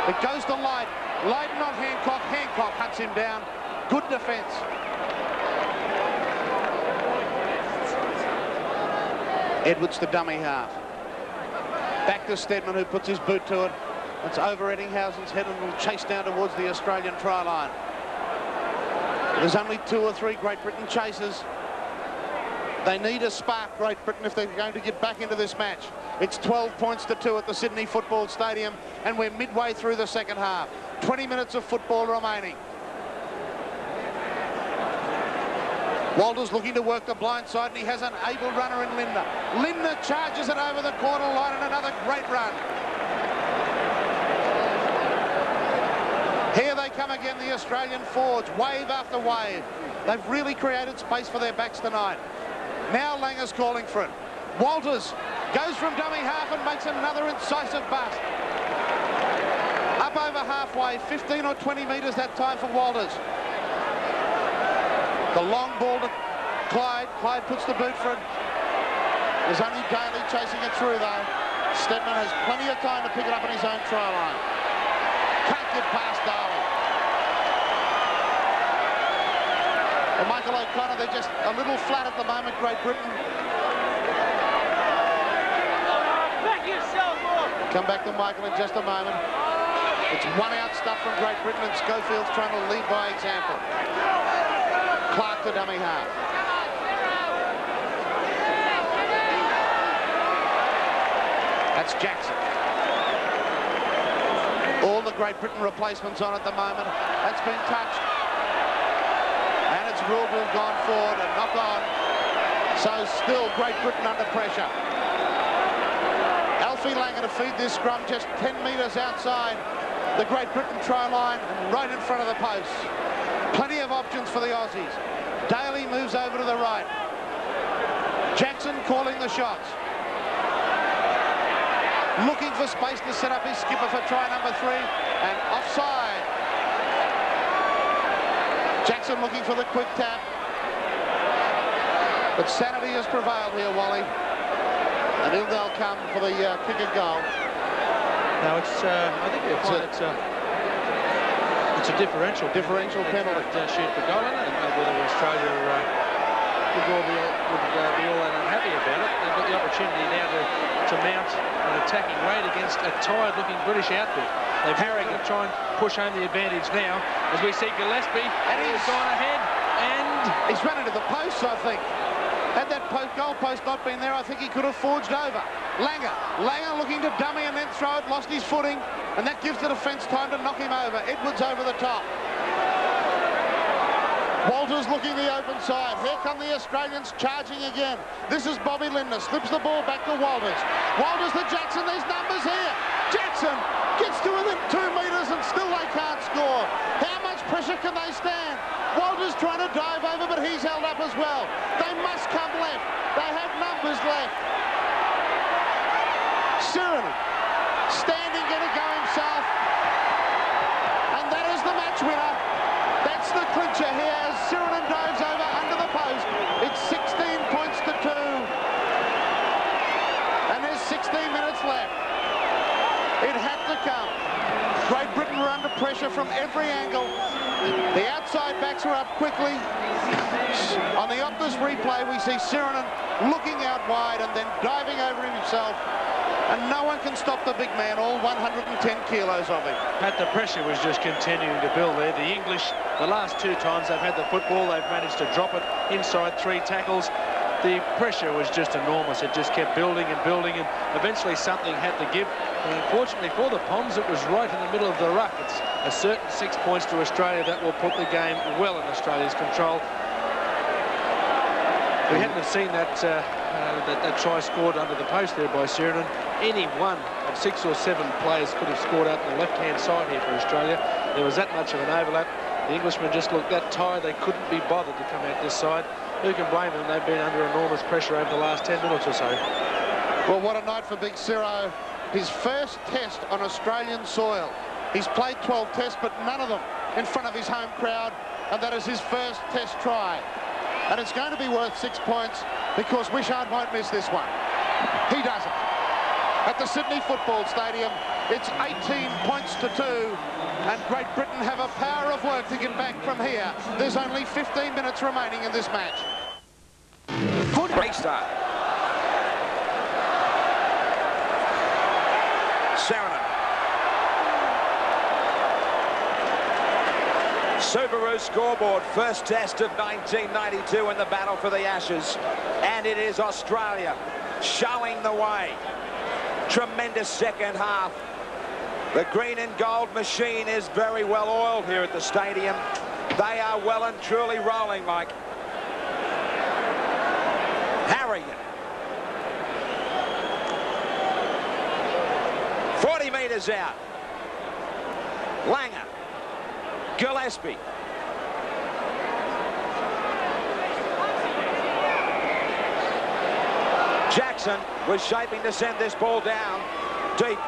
It goes to Leyden. Leyden on Hancock. Hancock hunts him down. Good defence. Edwards the dummy half. Back to Stedman, who puts his boot to it. It's over Eddinghausen's head and will chase down towards the Australian try line. There's only 2 or 3 Great Britain chasers. They need a spark, Great Britain, if they're going to get back into this match. It's 12 points to 2 at the Sydney Football Stadium, and we're midway through the second half. 20 minutes of football remaining. Walters looking to work the blind side, and he has an able runner in Lindner. Lindner charges it over the quarter line, and another great run. Here they come again, the Australian forwards, wave after wave. They've really created space for their backs tonight. Now Langer's calling for it. Walters goes from dummy half and makes another incisive bust. Up over halfway, 15 or 20 metres that time for Walters. The long ball to Clyde. Clyde puts the boot for it. There's only Daly chasing it through though. Stedman has plenty of time to pick it up on his own try line. Can't get past Daly. Well, Michael O'Connor, they're just a little flat at the moment, Great Britain. Come back to Michael in just a moment. It's one out stuff from Great Britain, and Schofield's trying to lead by example. Clark to dummy half. That's Jackson. All the Great Britain replacements on at the moment. That's been touched. And it's ruled to have gone forward and knock on. So still Great Britain under pressure. Alfie Langer to feed this scrum just 10 metres outside the Great Britain try line and right in front of the post. Plenty of options for the Aussies. Daly moves over to the right. Jackson calling the shots. Looking for space to set up his skipper for try number 3, and offside. Jackson looking for the quick tap. But sanity has prevailed here, Wally. And in they'll come for the kick and goal. No, it's, I think you'll find it's It's a differential penalty. Shoot for goal in it, and whether Australia would be all that unhappy about it. They've got the opportunity now to mount an attacking raid against a tired-looking British outfit. They've got to try and push home the advantage now as we see Gillespie, and he's gone ahead, and he's run into the post, I think. Had that goal post not been there, I think he could have forged over. Langer looking to dummy and then throw it, lost his footing, and that gives the defence time to knock him over. Edwards over the top. Walters looking the open side. Here come the Australians charging again. This is Bobby Lindner. Slips the ball back to Walters. Walters to Jackson. These numbers here. Jackson gets to within 2 metres and still they can't score. How much pressure can they stand? Walters trying to dive over, but he's held up as well. They must come left. They have numbers left. Sirenen standing, going to go himself. And that is the match winner. That's the clincher here as Sirenen dives over under the post. It's 16 points to 2. And there's 16 minutes left. It had to come. Great Britain were under pressure from every angle. The outside backs are up quickly. On the Optus replay, we see Sirenen looking out wide and then diving over himself. And no one can stop the big man, all 110 kilos of him. Pat, the pressure was just continuing to build there. The English, the last 2 times they've had the football, they've managed to drop it inside 3 tackles. The pressure was just enormous. It just kept building and building, and eventually something had to give. And unfortunately for the Poms, it was right in the middle of the ruck. It's a certain 6 points to Australia that will put the game well in Australia's control. We hadn't have seen that try scored under the post there by Sirenen. Any one of 6 or 7 players could have scored out on the left-hand side here for Australia. There was that much of an overlap. The Englishmen just looked that tired they couldn't be bothered to come out this side. Who can blame them? They've been under enormous pressure over the last 10 minutes or so. Well, what a night for Big Ciro. His first test on Australian soil. He's played 12 tests, but none of them in front of his home crowd, and that is his first test try. And it's going to be worth 6 points because Wishart won't miss this one. He doesn't. At the Sydney Football Stadium, it's 18 points to 2, and Great Britain have a power of work to get back from here. There's only 15 minutes remaining in this match. Good restart. Sirenen. Subaru scoreboard, first test of 1992 in the battle for the Ashes, and it is Australia showing the way. Tremendous second half. The green and gold machine is very well oiled here at the stadium. They are well and truly rolling, Mike. Harrigan. 40 metres out. Langer. Gillespie. Jackson was shaping to send this ball down deep,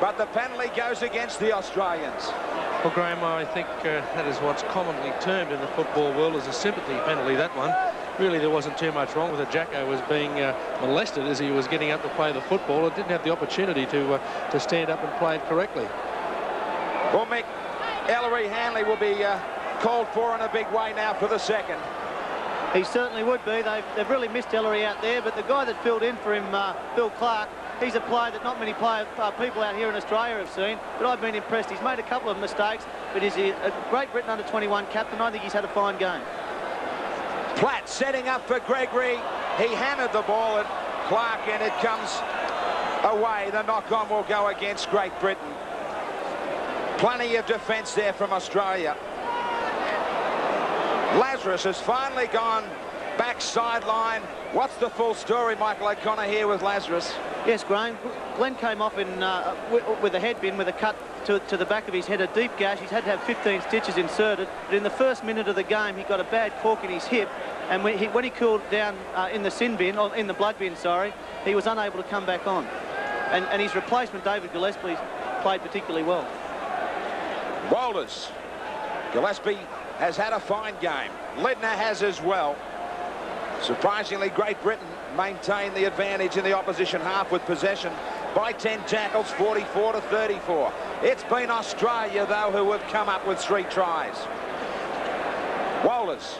but the penalty goes against the Australians. Well, Graham, I think that is what's commonly termed in the football world as a sympathy penalty, that one. Really, there wasn't too much wrong with it. Jacko was being molested as he was getting up to play the football. It didn't have the opportunity to stand up and play it correctly. Well, Mick, Ellery Hanley will be called for in a big way now for the second. He certainly would be. They've really missed Ellery out there, but the guy that filled in for him, Phil Clark, he's a player that not many people out here in Australia have seen, but I've been impressed. He's made a couple of mistakes, but he's a Great Britain under-21 captain. I think he's had a fine game. Platt setting up for Gregory. He hammered the ball at Clark, and it comes away. The knock-on will go against Great Britain. Plenty of defence there from Australia. Lazarus has finally gone back sideline. What's the full story, Michael O'Connor, here with Lazarus? Yes, Graham. Glenn came off in with a head bin with a cut to the back of his head, a deep gash. He's had to have 15 stitches inserted. But in the first minute of the game, he got a bad cork in his hip. And when he cooled down in the sin bin, or in the blood bin, sorry, he was unable to come back on. And his replacement, David Gillespie, played particularly well. Walters. Gillespie has had a fine game. Lindner has as well. Surprisingly, Great Britain maintained the advantage in the opposition half with possession by 10 tackles, 44 to 34. It's been Australia, though, who have come up with 3 tries. Walters.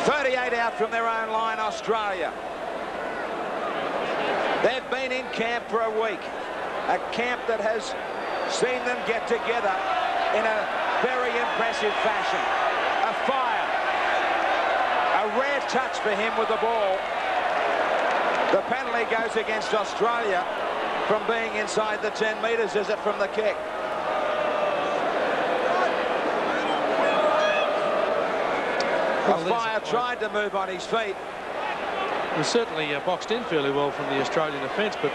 38 out from their own line, Australia. They've been in camp for a week. A camp that has seen them get together in a very impressive fashion. A fire. A rare touch for him with the ball. The penalty goes against Australia from being inside the 10 metres, is it, from the kick? Well, Fire tried to move on his feet. He was certainly boxed in fairly well from the Australian defence, but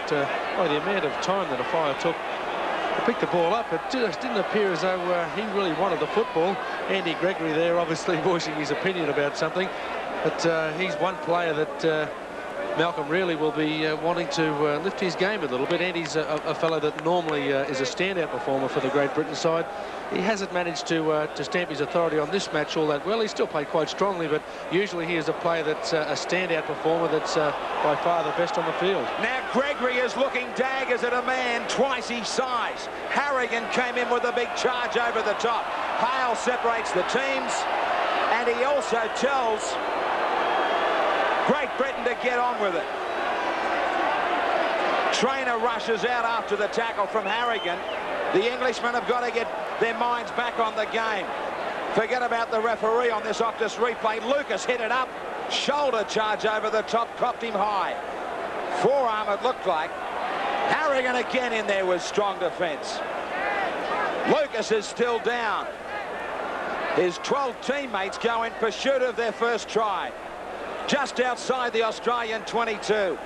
by the amount of time that Fire took to pick the ball up, it just didn't appear as though he really wanted the football. Andy Gregory there obviously voicing his opinion about something, but he's one player that Malcolm really will be wanting to lift his game a little bit. Andy's a fellow that normally is a standout performer for the Great Britain side. He hasn't managed to stamp his authority on this match all that well. He still played quite strongly, but usually he is a player that's a standout performer that's by far the best on the field. Now Gregory is looking daggers at a man twice his size. Harrigan came in with a big charge over the top. Hale separates the teams, and he also tells Great Britain to get on with it. Trainer rushes out after the tackle from Harrigan. The Englishmen have got to get their minds back on the game. Forget about the referee on this Optus replay. Lucas hit it up. Shoulder charge over the top, copped him high. Forearm, it looked like. Harrigan again in there with strong defence. Lucas is still down. His 12 teammates go in pursuit of their first try. Just outside the Australian 22.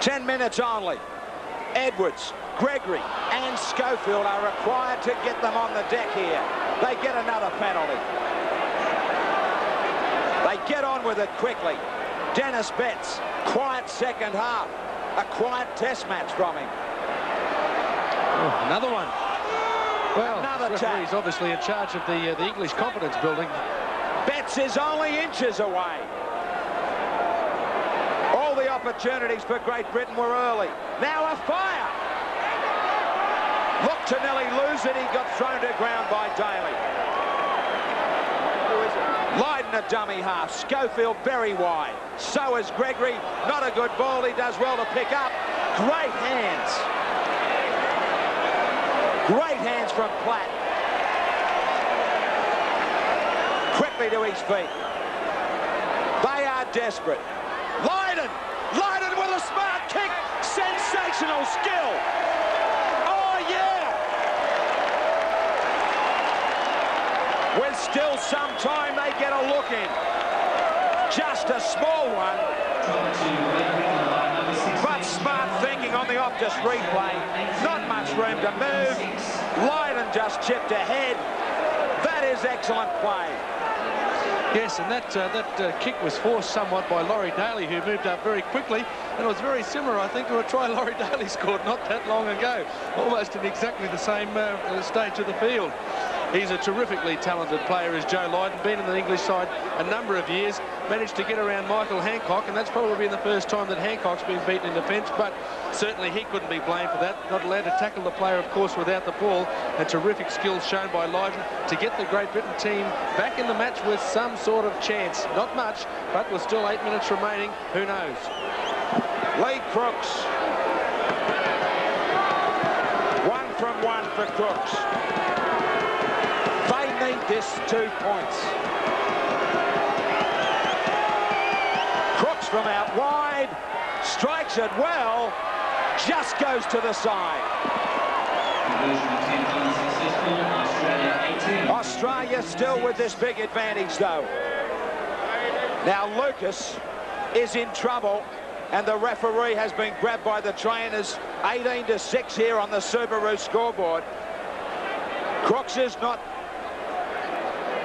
10 minutes only. Edwards, Gregory and Schofield are required to get them on the deck here. They get another penalty. They get on with it quickly. Dennis Betts, quiet second half. A quiet test match from him. Oh, another one. Well, another tap. He's obviously in charge of the English confidence building. Betts is only inches away. All the opportunities for Great Britain were early. Now a fire. Looked to nearly lose it. He got thrown to ground by Daly. Lydon a dummy half. Schofield very wide. So is Gregory. Not a good ball. He does well to pick up. Great hands. Great hands from Platt. Quickly to his feet. They are desperate. Lydon with a smart kick. Sensational skill. Oh, yeah. With still some time, they get a look in. Just a small one. But smart thinking on the Optus replay. Not much room to move. Lydon just chipped ahead. That is excellent play. Yes, and that kick was forced somewhat by Laurie Daly, who moved up very quickly, and it was very similar, I think, to a try Laurie Daly scored not that long ago, almost in exactly the same stage of the field. He's a terrifically talented player, is Joe Lydon, been in the English side a number of years, managed to get around Michael Hancock, and that's probably been the first time that Hancock's been beaten in defence, but certainly he couldn't be blamed for that. Not allowed to tackle the player, of course, without the ball, and terrific skills shown by Lydon to get the Great Britain team back in the match with some sort of chance. Not much, but with still 8 minutes remaining, who knows? Lee Crooks. 1 from 1 for Crooks. They need this 2 points. Crooks from out wide, strikes it well, just goes to the side. Australia still with this big advantage, though. Now Lucas is in trouble, and the referee has been grabbed by the trainers. 18-6 here on the Subaru scoreboard. Crooks is not...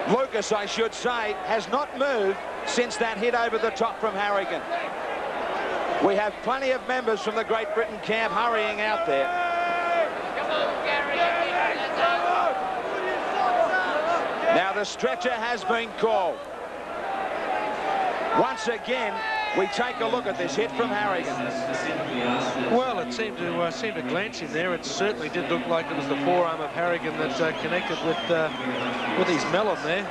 Lucas, I should say, has not moved since that hit over the top from Harrigan. We have plenty of members from the Great Britain camp hurrying out there. Now the stretcher has been called. Once again, We take a look at this hit from Harrigan. Well, it seemed to glance in there. It certainly did look like it was the forearm of Harrigan that connected with his melon there.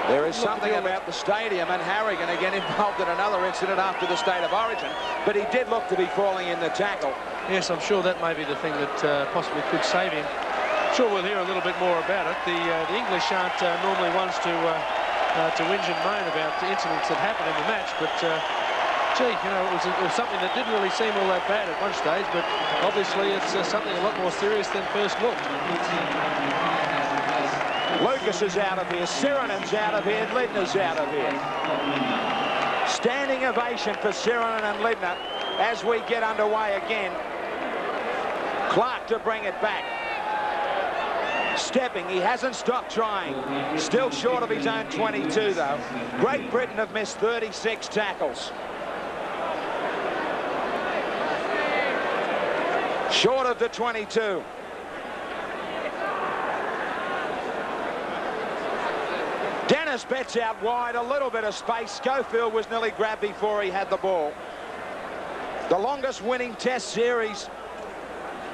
There is something about the stadium, and Harrigan again involved in another incident after the State of Origin, but he did look to be falling in the tackle. Yes, I'm sure that may be the thing that possibly could save him. Sure, we'll hear a little bit more about it. The English aren't normally ones to whinge and moan about the incidents that happen in the match, but gee, you know, it was something that didn't really seem all that bad at one stage, but obviously it's something a lot more serious than first looked. Lucas is out of here, Sirenen's out of here, Lindner's out of here. Standing ovation for Sirenen and Lindner as we get underway again. Clark to bring it back. Stepping, he hasn't stopped trying. Still short of his own 22 though. Great Britain have missed 36 tackles. Short of the 22. Dennis Betts out wide, a little bit of space. Schofield was nearly grabbed before he had the ball. The longest winning Test series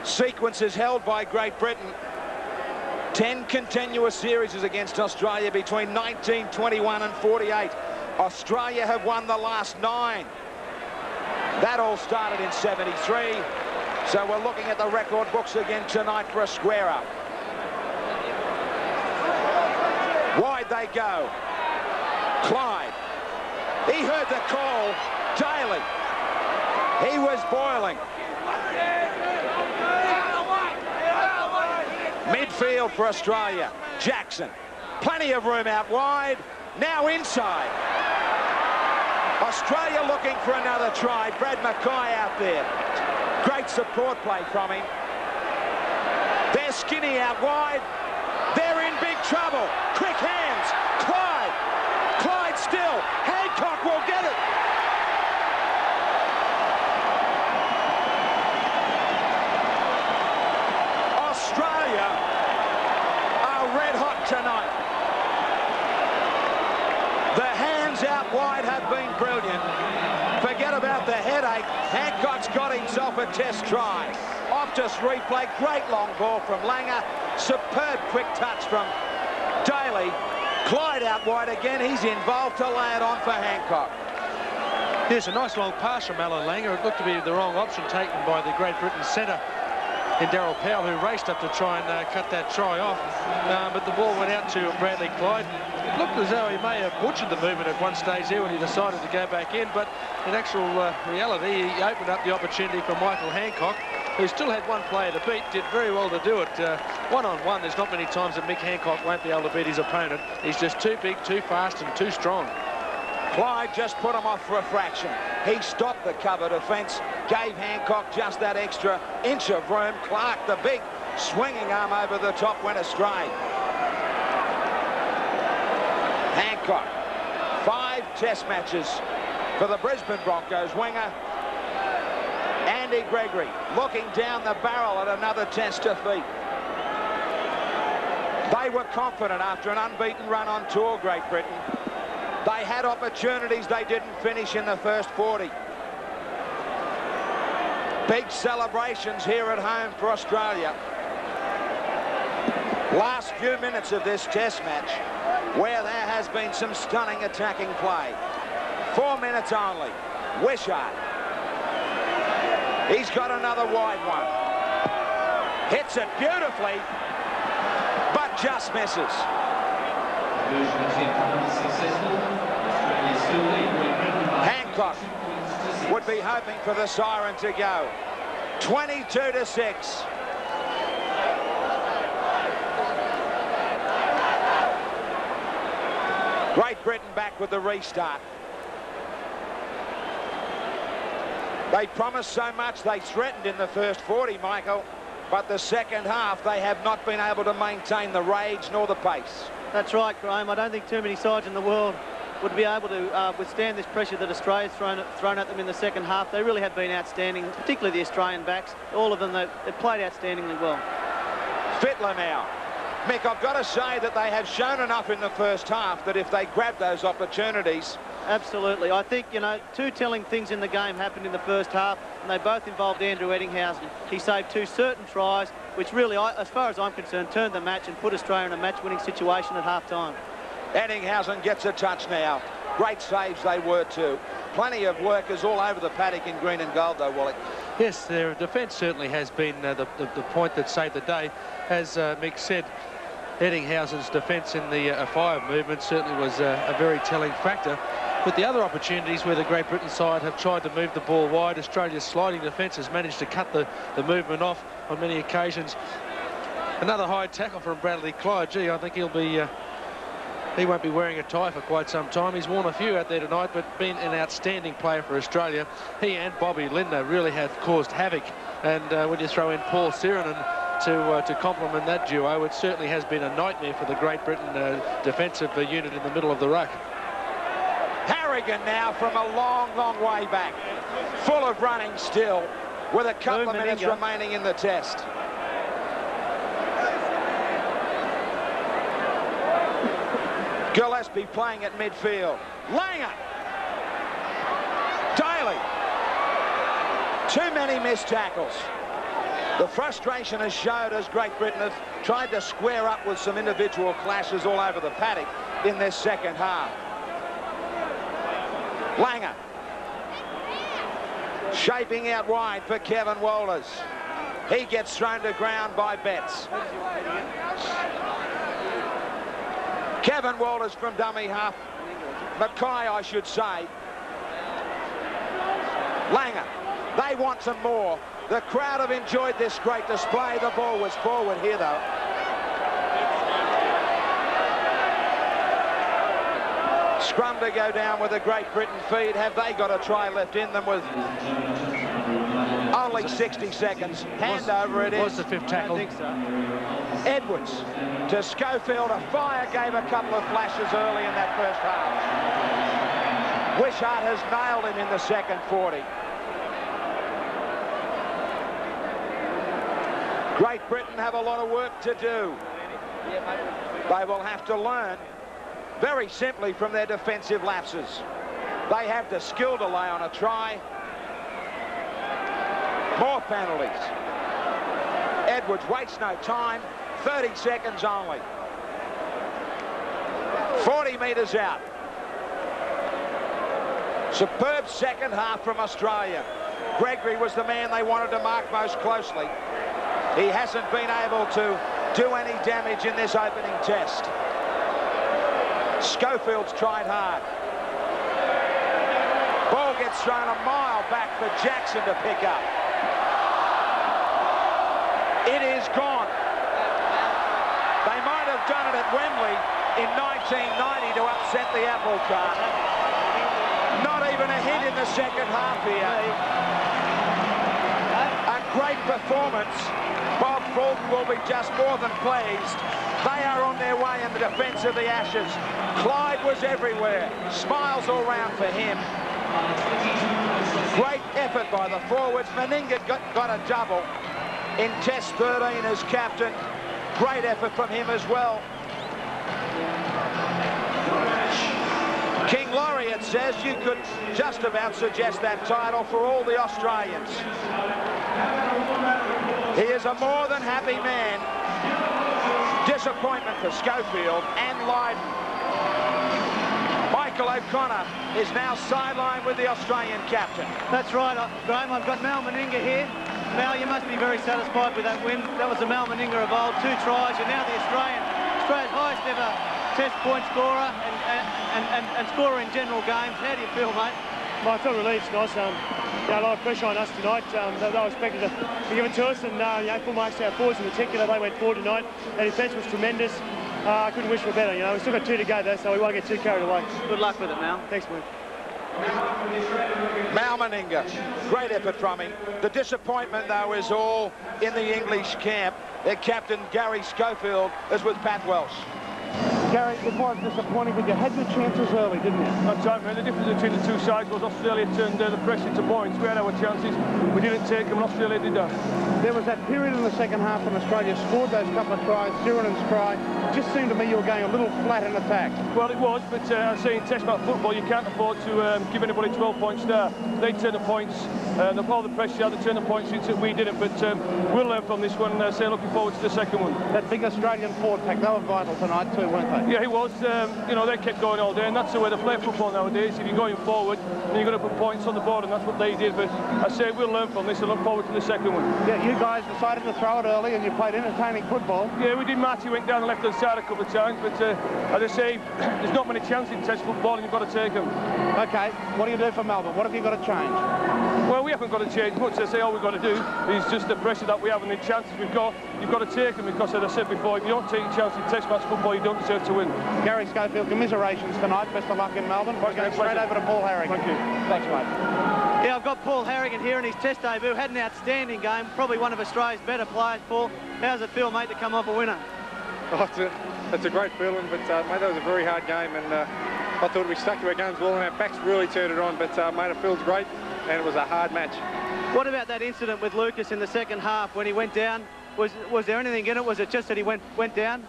sequence is held by Great Britain. 10 continuous series against Australia between 1921 and 48. Australia have won the last 9. That all started in 73. So we're looking at the record books again tonight for a square up. Wide they go. Clyde. He heard the call. Daly. He was boiling. Midfield for Australia. Jackson. Plenty of room out wide. Now inside. Australia looking for another try. Brad Mackay out there. Great support play from him. They're skinny out wide. They're in big trouble. Quick hands. Clyde. Clyde still. Hancock will get it. Australia are red hot tonight. The hands out wide have been brilliant. Forget about the headache. Hancock's got himself a test try. Optus replay. Great long ball from Langer. Superb quick touch from Daly. Clyde out wide again. He's involved to lay it on for Hancock. Here's a nice long pass from Alan Langer. It looked to be the wrong option taken by the Great Britain centre in Darryl Powell, who raced up to try and cut that try off. But the ball went out to Bradley Clyde. It looked as though he may have butchered the movement at one stage there when he decided to go back in, but in actual reality, he opened up the opportunity for Michael Hancock, who still had one player to beat, did very well to do it. One-on-one, there's not many times that Mick Hancock won't be able to beat his opponent. He's just too big, too fast, and too strong. Clyde just put him off for a fraction. He stopped the cover defence, gave Hancock just that extra inch of room. Clark, the big swinging arm over the top, went astray. Hancock, 5 test matches for the Brisbane Broncos winger. Andy Gregory looking down the barrel at another test defeat. They were confident after an unbeaten run on tour, Great Britain. They had opportunities, they didn't finish in the first 40. Big celebrations here at home for Australia. Last few minutes of this test match, where there has been some stunning attacking play. 4 minutes only. Wishart. He's got another wide one. Hits it beautifully, but just misses. Hancock would be hoping for the siren to go. 22-6. Great Britain back with the restart. They promised so much, they threatened in the first 40, Michael, but the second half they have not been able to maintain the rage nor the pace. That's right, Graham. I don't think too many sides in the world would be able to withstand this pressure that Australia's thrown at them in the second half. They really have been outstanding, particularly the Australian backs. All of them, they've played outstandingly well. Fittler now. Mick, I've got to say that they have shown enough in the first half that if they grab those opportunities, Absolutely. I think, you know, two telling things in the game happened in the first half, and they both involved Andrew Ettinghausen. He saved two certain tries, which really, as far as I'm concerned, turned the match and put Australia in a match-winning situation at half-time. Ettinghausen gets a touch now. Great saves they were too. Plenty of workers all over the paddock in green and gold, though, Wally. Yes, their defence certainly has been the point that saved the day. As Mick said, Ettinghausen's defence in the fire movement certainly was a very telling factor. But the other opportunities where the Great Britain side have tried to move the ball wide, Australia's sliding defence has managed to cut the movement off on many occasions. Another high tackle from Bradley Clyde. Gee, I think he'll be... he won't be wearing a tie for quite some time. He's worn a few out there tonight, but been an outstanding player for Australia. He and Bobby Lindner really have caused havoc. And when you throw in Paul Sirenen to complement that duo, it certainly has been a nightmare for the Great Britain defensive unit in the middle of the ruck. Harrigan now from a long, long way back. Full of running still, with a couple of minutes remaining in the test. Gillespie playing at midfield. Langer. Daly. Too many missed tackles. The frustration has showed as Great Britain have tried to square up with some individual clashes all over the paddock in this second half. Langer. Shaping out wide for Kevin Walters. He gets thrown to ground by Betts. Kevin Walters from dummy half. Mackay, I should say. Langer. They want some more. The crowd have enjoyed this great display. The ball was forward here, though. Scrum to go down with a Great Britain feed. Have they got a try left in them with only 60 seconds? Hand over it is. Was the fifth tackle? I think so. Edwards to Schofield. A fire gave a couple of flashes early in that first half. Wishart has nailed him in the second 40. Great Britain have a lot of work to do. They will have to learn very simply from their defensive lapses. They have the skill to lay on a try. More penalties. Edwards wastes no time. 30 seconds only. 40 metres out. Superb second half from Australia. Gregory was the man they wanted to mark most closely. He hasn't been able to do any damage in this opening test. Schofield's tried hard. Ball gets thrown a mile back for Jackson to pick up. It is gone. They might have done it at Wembley in 1990 to upset the apple cart. Not even a hit in the second half here. A great performance. Bob Fulton will be just more than pleased. They are on their way in the defence of the Ashes. Clyde was everywhere. Smiles all round for him. Great effort by the forwards. Meninga got a double in Test 13 as captain. Great effort from him as well. King Laureate says you could just about suggest that title for all the Australians. He is a more than happy man. Disappointment for Schofield and Lydon. Michael O'Connor is now sidelined with the Australian captain. That's right, Graham. I've got Mal Meninga here. Mal, you must be very satisfied with that win. That was the Mal Meninga of old. 2 tries. You're now the Australia's highest ever test point scorer and scorer in general games. How do you feel, mate? Well, I feel relieved, guys. A lot of pressure on us tonight. They were expected to give it to us, and full marks to our forwards in particular. They went forward tonight. Their defence was tremendous. I couldn't wish for better. You know, we've still got 2 to go though, so we won't get too carried away. Good luck with it, Mal. Thanks, mate. Mal Meninga, great effort from him. The disappointment, though, is all in the English camp. Their captain, Gary Schofield, is with Pat Welsh. Gary, it was disappointing, but you had your chances early, didn't you? That's right, man. The difference between the two sides was Australia turned the pressure to points. We had our chances. We didn't take them, and Australia did that. There was that period in the second half when Australia scored those couple of tries, Sirenen's try. It just seemed to me you were going a little flat in attack. Well, it was, but I say in Test match football, you can't afford to give anybody 12-point star. They turn the points, all the pressure out, they turn the points into we didn't, but we'll learn from this one. Say, looking forward to the second one. That big Australian forward pack, they were vital tonight too, weren't they? Yeah, he was. You know, they kept going all day, and that's the way they play football nowadays. If you're going forward, then you're going to put points on the board, and that's what they did. But I say we'll learn from this and look forward to the second one. Yeah, you guys decided to throw it early, and you played entertaining football. Yeah, we did. Marty went down the left-hand side a couple of times, but as I say, there's not many chances in Test football, and you've got to take them. OK, what do you do for Melbourne? What have you got to change? Well, we haven't got to change much. I say all we've got to do is just the pressure that we have and the chances we've got. You've got to take them because, as I said before, if you don't take your chance in Test match football, you don't deserve to win. Gary Schofield, commiserations tonight. Best of luck in Melbourne. We're going straight over to Paul Harrigan. Thank you. Thanks, mate. Yeah, I've got Paul Harrigan here in his Test debut. Had an outstanding game, probably one of Australia's better players. Paul, how does it feel, mate, to come off a winner? Oh, it's a great feeling, but mate, that was a very hard game, and I thought we stuck to our guns well, and our backs really turned it on. But mate, it feels great, and it was a hard match. What about that incident with Lucas in the second half when he went down? Was there anything in it? Was it just that he went down?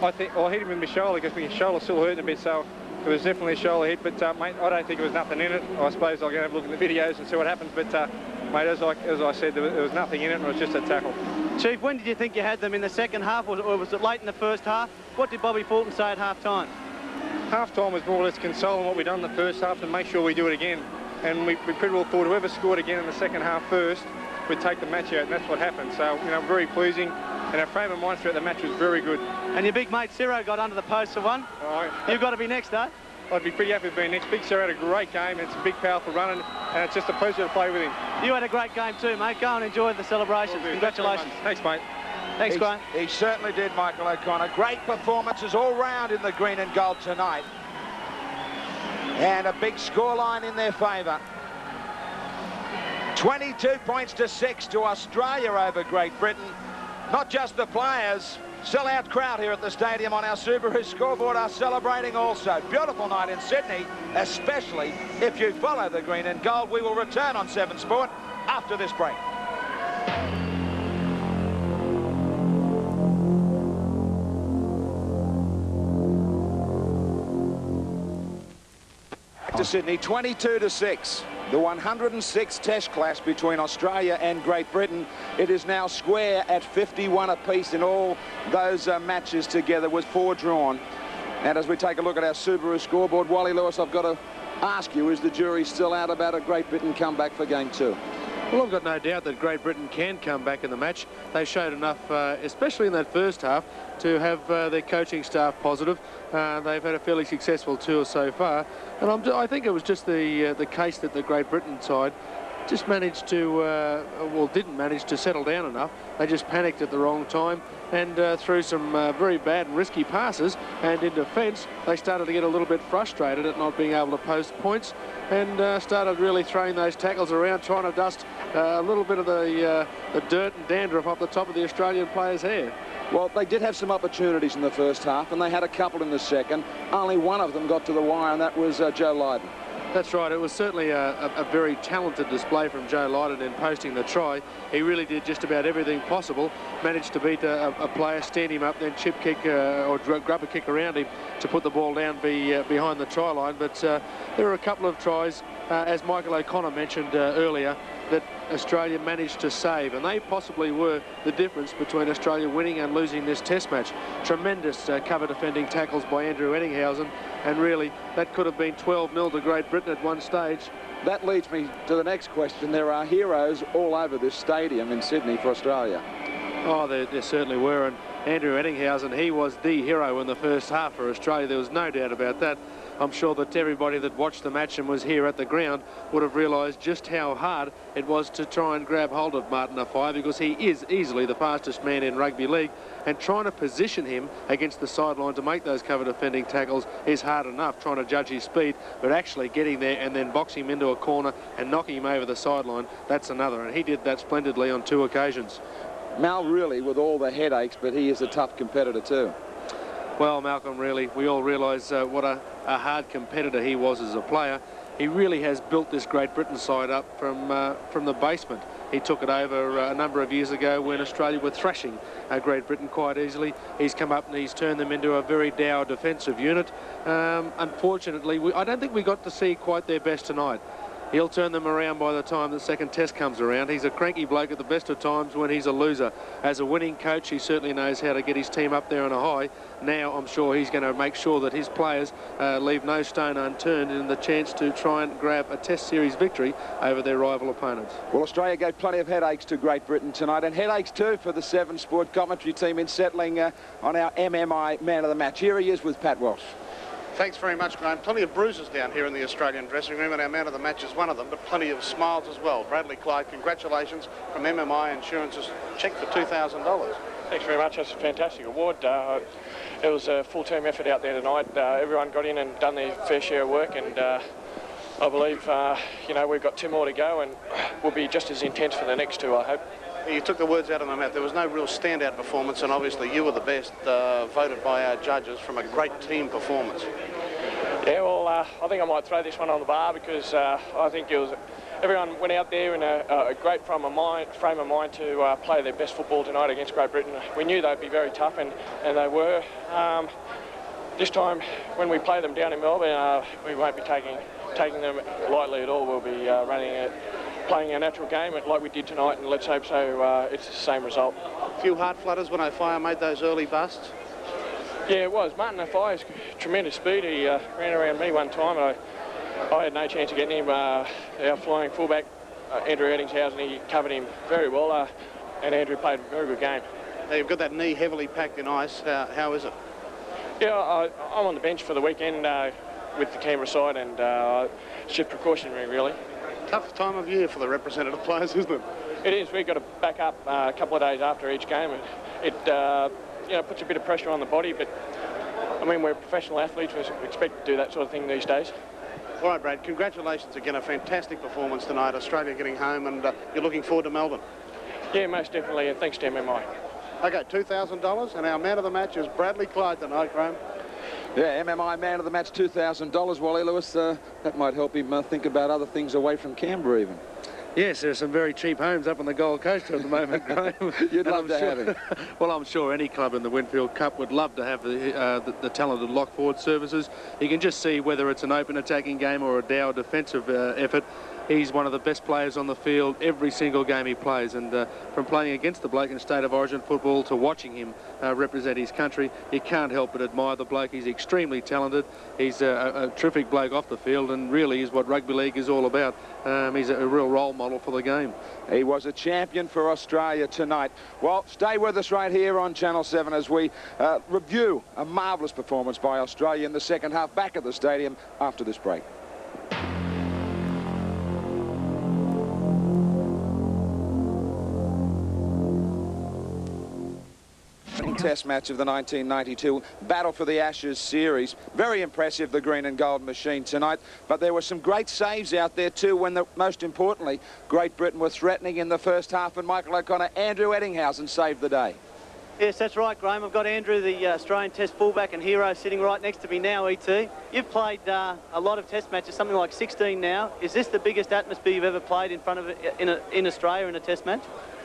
I think I hit him in my shoulder because my shoulder's still hurting a bit, so it was definitely a shoulder hit. But mate, I don't think there was nothing in it. I suppose I'll go and have a look at the videos and see what happens. But mate, as I said, there was nothing in it, and it was just a tackle. Chief, when did you think you had them in the second half, or was it late in the first half? What did Bobby Fulton say at half-time? Half-time was more or less consoling what we'd done in the first half and make sure we do it again. And we pretty well thought whoever scored again in the second half first would take the match out, and that's what happened. So, you know, very pleasing, and our frame of mind throughout the match was very good. And your big mate Ciro got under the post for one. You've got to be next, eh? I'd be pretty happy with being next. Big Ciro had a great game, and it's a big, powerful run, and it's just a pleasure to play with him. You had a great game too, mate. Go and enjoy the celebrations. Congratulations. Thanks, mate. Thanks, Graham. He certainly did, Michael O'Connor. Great performances all round in the green and gold tonight. And a big scoreline in their favour. 22 points to 6 to Australia over Great Britain. Not just the players, sell-out crowd here at the stadium on our Subaru scoreboard are celebrating also. Beautiful night in Sydney, especially if you follow the green and gold. We will return on 7 Sport after this break. Back to Sydney, 22 to 6. The 106th Test clash between Australia and Great Britain. It is now square at 51 apiece in all those matches together, was four-drawn. And as we take a look at our Subaru scoreboard, Wally Lewis, I've got to ask you, is the jury still out about a Great Britain comeback for Game 2? Well, I've got no doubt that Great Britain can come back in the match. They showed enough, especially in that first half, to have their coaching staff positive. They've had a fairly successful tour so far. And I think it was just the case that the Great Britain side just managed to, well, didn't manage to settle down enough. They just panicked at the wrong time and threw some very bad and risky passes. And in defence, they started to get a little bit frustrated at not being able to post points and started really throwing those tackles around, trying to dust a little bit of the dirt and dandruff off the top of the Australian players' hair. Well, they did have some opportunities in the first half, and they had a couple in the second. Only one of them got to the wire, and that was Joe Lydon. That's right. It was certainly a very talented display from Joe Lydon in posting the try. He really did just about everything possible. Managed to beat a player, stand him up, then chip kick or grab a kick around him to put the ball down behind the try line. But there were a couple of tries, as Michael O'Connor mentioned earlier, that Australia managed to save, and they possibly were the difference between Australia winning and losing this Test match. Tremendous cover defending tackles by Andrew Ettinghausen, and really that could have been 12-0 to Great Britain at one stage. That leads me to the next question. There are heroes all over this stadium in Sydney for Australia. Oh, there certainly were, and Andrew Ettinghausen, he was the hero in the first half for Australia. There was no doubt about that. I'm sure that everybody that watched the match and was here at the ground would have realised just how hard it was to try and grab hold of Martin Offiah, because he is easily the fastest man in rugby league, and trying to position him against the sideline to make those cover defending tackles is hard enough, trying to judge his speed, but actually getting there and then boxing him into a corner and knocking him over the sideline, that's another, and he did that splendidly on 2 occasions. Mal really with all the headaches, but he is a tough competitor too. Well, Malcolm, really, we all realise what a hard competitor he was as a player. He really has built this Great Britain side up from the basement. He took it over a number of years ago when Australia were thrashing Great Britain quite easily. He's come up and he's turned them into a very dour defensive unit. Unfortunately, I don't think we got to see quite their best tonight. He'll turn them around by the time the second test comes around. He's a cranky bloke at the best of times when he's a loser. As a winning coach, he certainly knows how to get his team up there on a high. Now, I'm sure he's going to make sure that his players leave no stone unturned in the chance to try and grab a test series victory over their rival opponents. Well, Australia gave plenty of headaches to Great Britain tonight, and headaches too for the Seven Sport commentary team in settling on our MMI man of the match. Here he is with Pat Walsh. Thanks very much, Graham. Plenty of bruises down here in the Australian dressing room, and our man of the match is one of them, but plenty of smiles as well. Bradley Clyde, congratulations from MMI Insurance's cheque for $2,000. Thanks very much. That's a fantastic award. It was a full-team effort out there tonight. Everyone got in and done their fair share of work, and I believe, you know, we've got 2 more to go, and we'll be just as intense for the next 2, I hope. You took the words out of my mouth. There was no real standout performance, and obviously you were the best, voted by our judges from a great team performance. Yeah, well, I think I might throw this one on the bar because I think it was everyone went out there in a great frame of mind to play their best football tonight against Great Britain. We knew they'd be very tough, and they were. This time, when we play them down in Melbourne, we won't be taking them lightly at all. We'll be playing our natural game like we did tonight, and let's hope so it's the same result. A few heart flutters when O'Fire made those early busts? Yeah, it was. Martin O'Fire's tremendous speed. He ran around me one time, and I had no chance of getting him. Our flying fullback, Andrew Eddingshausen, he covered him very well, and Andrew played a very good game. Now, you've got that knee heavily packed in ice. How is it? Yeah, I'm on the bench for the weekend with the Canberra side, and it's just precautionary, really. Tough time of year for the representative players, isn't it? It is. We've got to back up a couple of days after each game. It you know, puts a bit of pressure on the body, but I mean, we're professional athletes. We expect to do that sort of thing these days. All right, Brad, congratulations again. A fantastic performance tonight. Australia getting home, and you're looking forward to Melbourne. Yeah, most definitely, and thanks to MMI. Okay, $2,000, and our man of the match is Bradley Clyde tonight, Graham. Yeah, MMI man of the match, $2,000, Wally Lewis. That might help him think about other things away from Canberra even. Yes, there's some very cheap homes up on the Gold Coast at the moment, Graham. You'd love to have him. Well, I'm sure any club in the Winfield Cup would love to have the talented lock-forward services. You can just see whether it's an open attacking game or a dour defensive effort. He's one of the best players on the field every single game he plays, and from playing against the bloke in State of Origin football to watching him represent his country, you can't help but admire the bloke. He's extremely talented. He's a terrific bloke off the field, and really is what rugby league is all about. He's a real role model for the game. He was a champion for Australia tonight. Well, stay with us right here on Channel 7 as we review a marvellous performance by Australia in the second half back at the stadium after this break. Test match of the 1992 Battle for the Ashes series. Very impressive, the green and gold machine tonight, but there were some great saves out there too when, most importantly, Great Britain were threatening in the first half, and Michael O'Connor, Andrew Eddinghausen saved the day. Yes, that's right, Graham. I've got Andrew, the Australian Test fullback and hero, sitting right next to me now, ET. You've played a lot of Test matches, something like 16 now. Is this the biggest atmosphere you've ever played in front of in Australia in a Test match?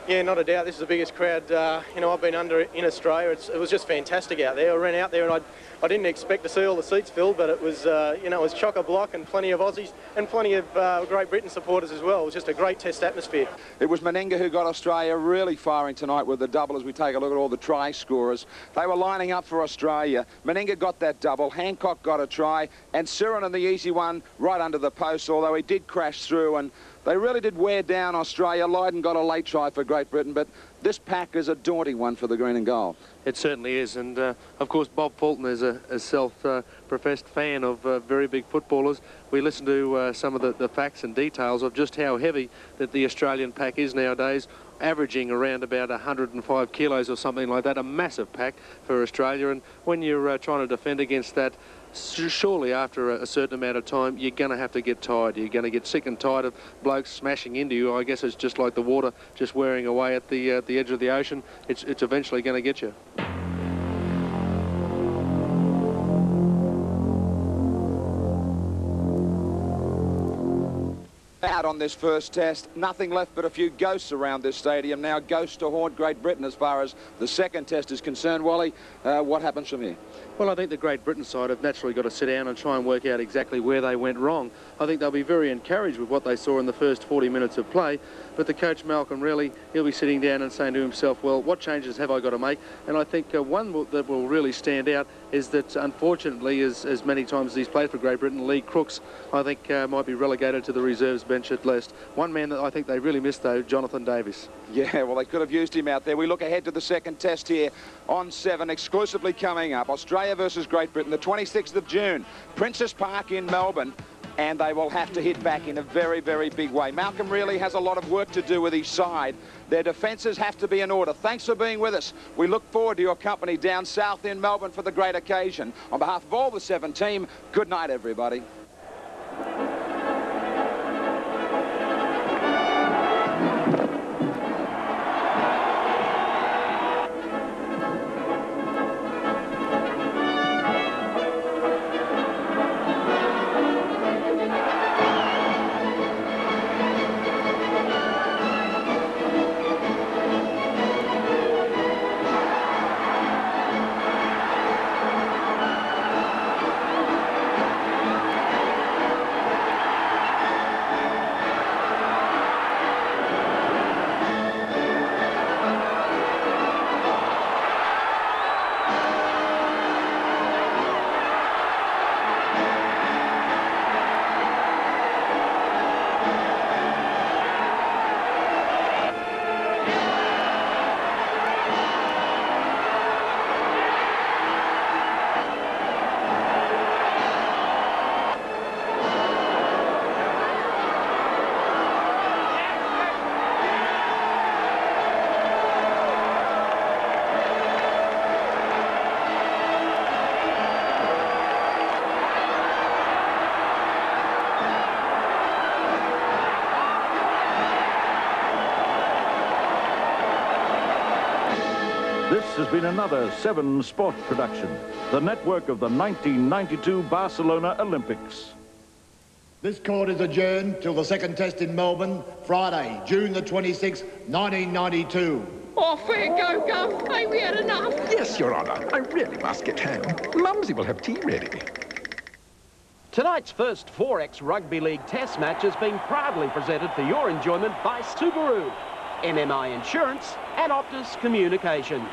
Yeah, not a doubt. This is the biggest crowd you know, I've been under in Australia. It was just fantastic out there. I ran out there and I didn't expect to see all the seats filled, but it was you know, it was chock-a-block and plenty of Aussies and plenty of Great Britain supporters as well. It was just a great Test atmosphere. It was Meninga who got Australia really firing tonight with the double as we take a look at all the try scorers. They were lining up for Australia. Meninga got that double, Hancock got a try, and Sironen the easy one right under the post, although he did crash through, and they really did wear down Australia. Lydon got a late try for Great Britain, but this pack is a daunting one for the green and gold. It certainly is, and of course Bob Fulton is a self-professed fan of very big footballers. We listened to some of the facts and details of just how heavy that the Australian pack is nowadays, averaging around about 105 kilos or something like that, a massive pack for Australia. And when you're trying to defend against that, surely after a certain amount of time you're going to have to get tired. You're going to get sick and tired of blokes smashing into you. I guess it's just like the water just wearing away at the edge of the ocean. It's eventually going to get you. Out on this first test, nothing left but a few ghosts around this stadium now. Ghosts to haunt Great Britain as far as the second test is concerned. Wally, what happens from here? Well, I think the Great Britain side have naturally got to sit down and try and work out exactly where they went wrong. I think they'll be very encouraged with what they saw in the first 40 minutes of play, but the coach, Malcolm, really, he'll be sitting down and saying to himself, well, what changes have I got to make? And I think one that will really stand out is that, unfortunately, as many times as he's played for Great Britain, Lee Crooks, I think, might be relegated to the reserves bench at least. One man that I think they really missed, though, Jonathan Davis. Yeah, well, they could have used him out there. We look ahead to the second test here on 7, exclusively coming up. Australia versus Great Britain, the 26th of June, Princes Park in Melbourne. And they will have to hit back in a very, very big way. Malcolm really has a lot of work to do with his side. Their defences have to be in order. Thanks for being with us. We look forward to your company down south in Melbourne for the great occasion. On behalf of all the 7 team, good night, everybody. This has been another 7 Sport production, the network of the 1992 Barcelona Olympics. This court is adjourned till the second test in Melbourne, Friday, June the 26th, 1992. Oh, fair go, Gov. Ain't we had enough? Yes, Your Honour. I really must get home. Mumsy will have tea ready. Tonight's first 4X Rugby League Test match has been proudly presented for your enjoyment by Subaru, MMI Insurance and Optus Communications.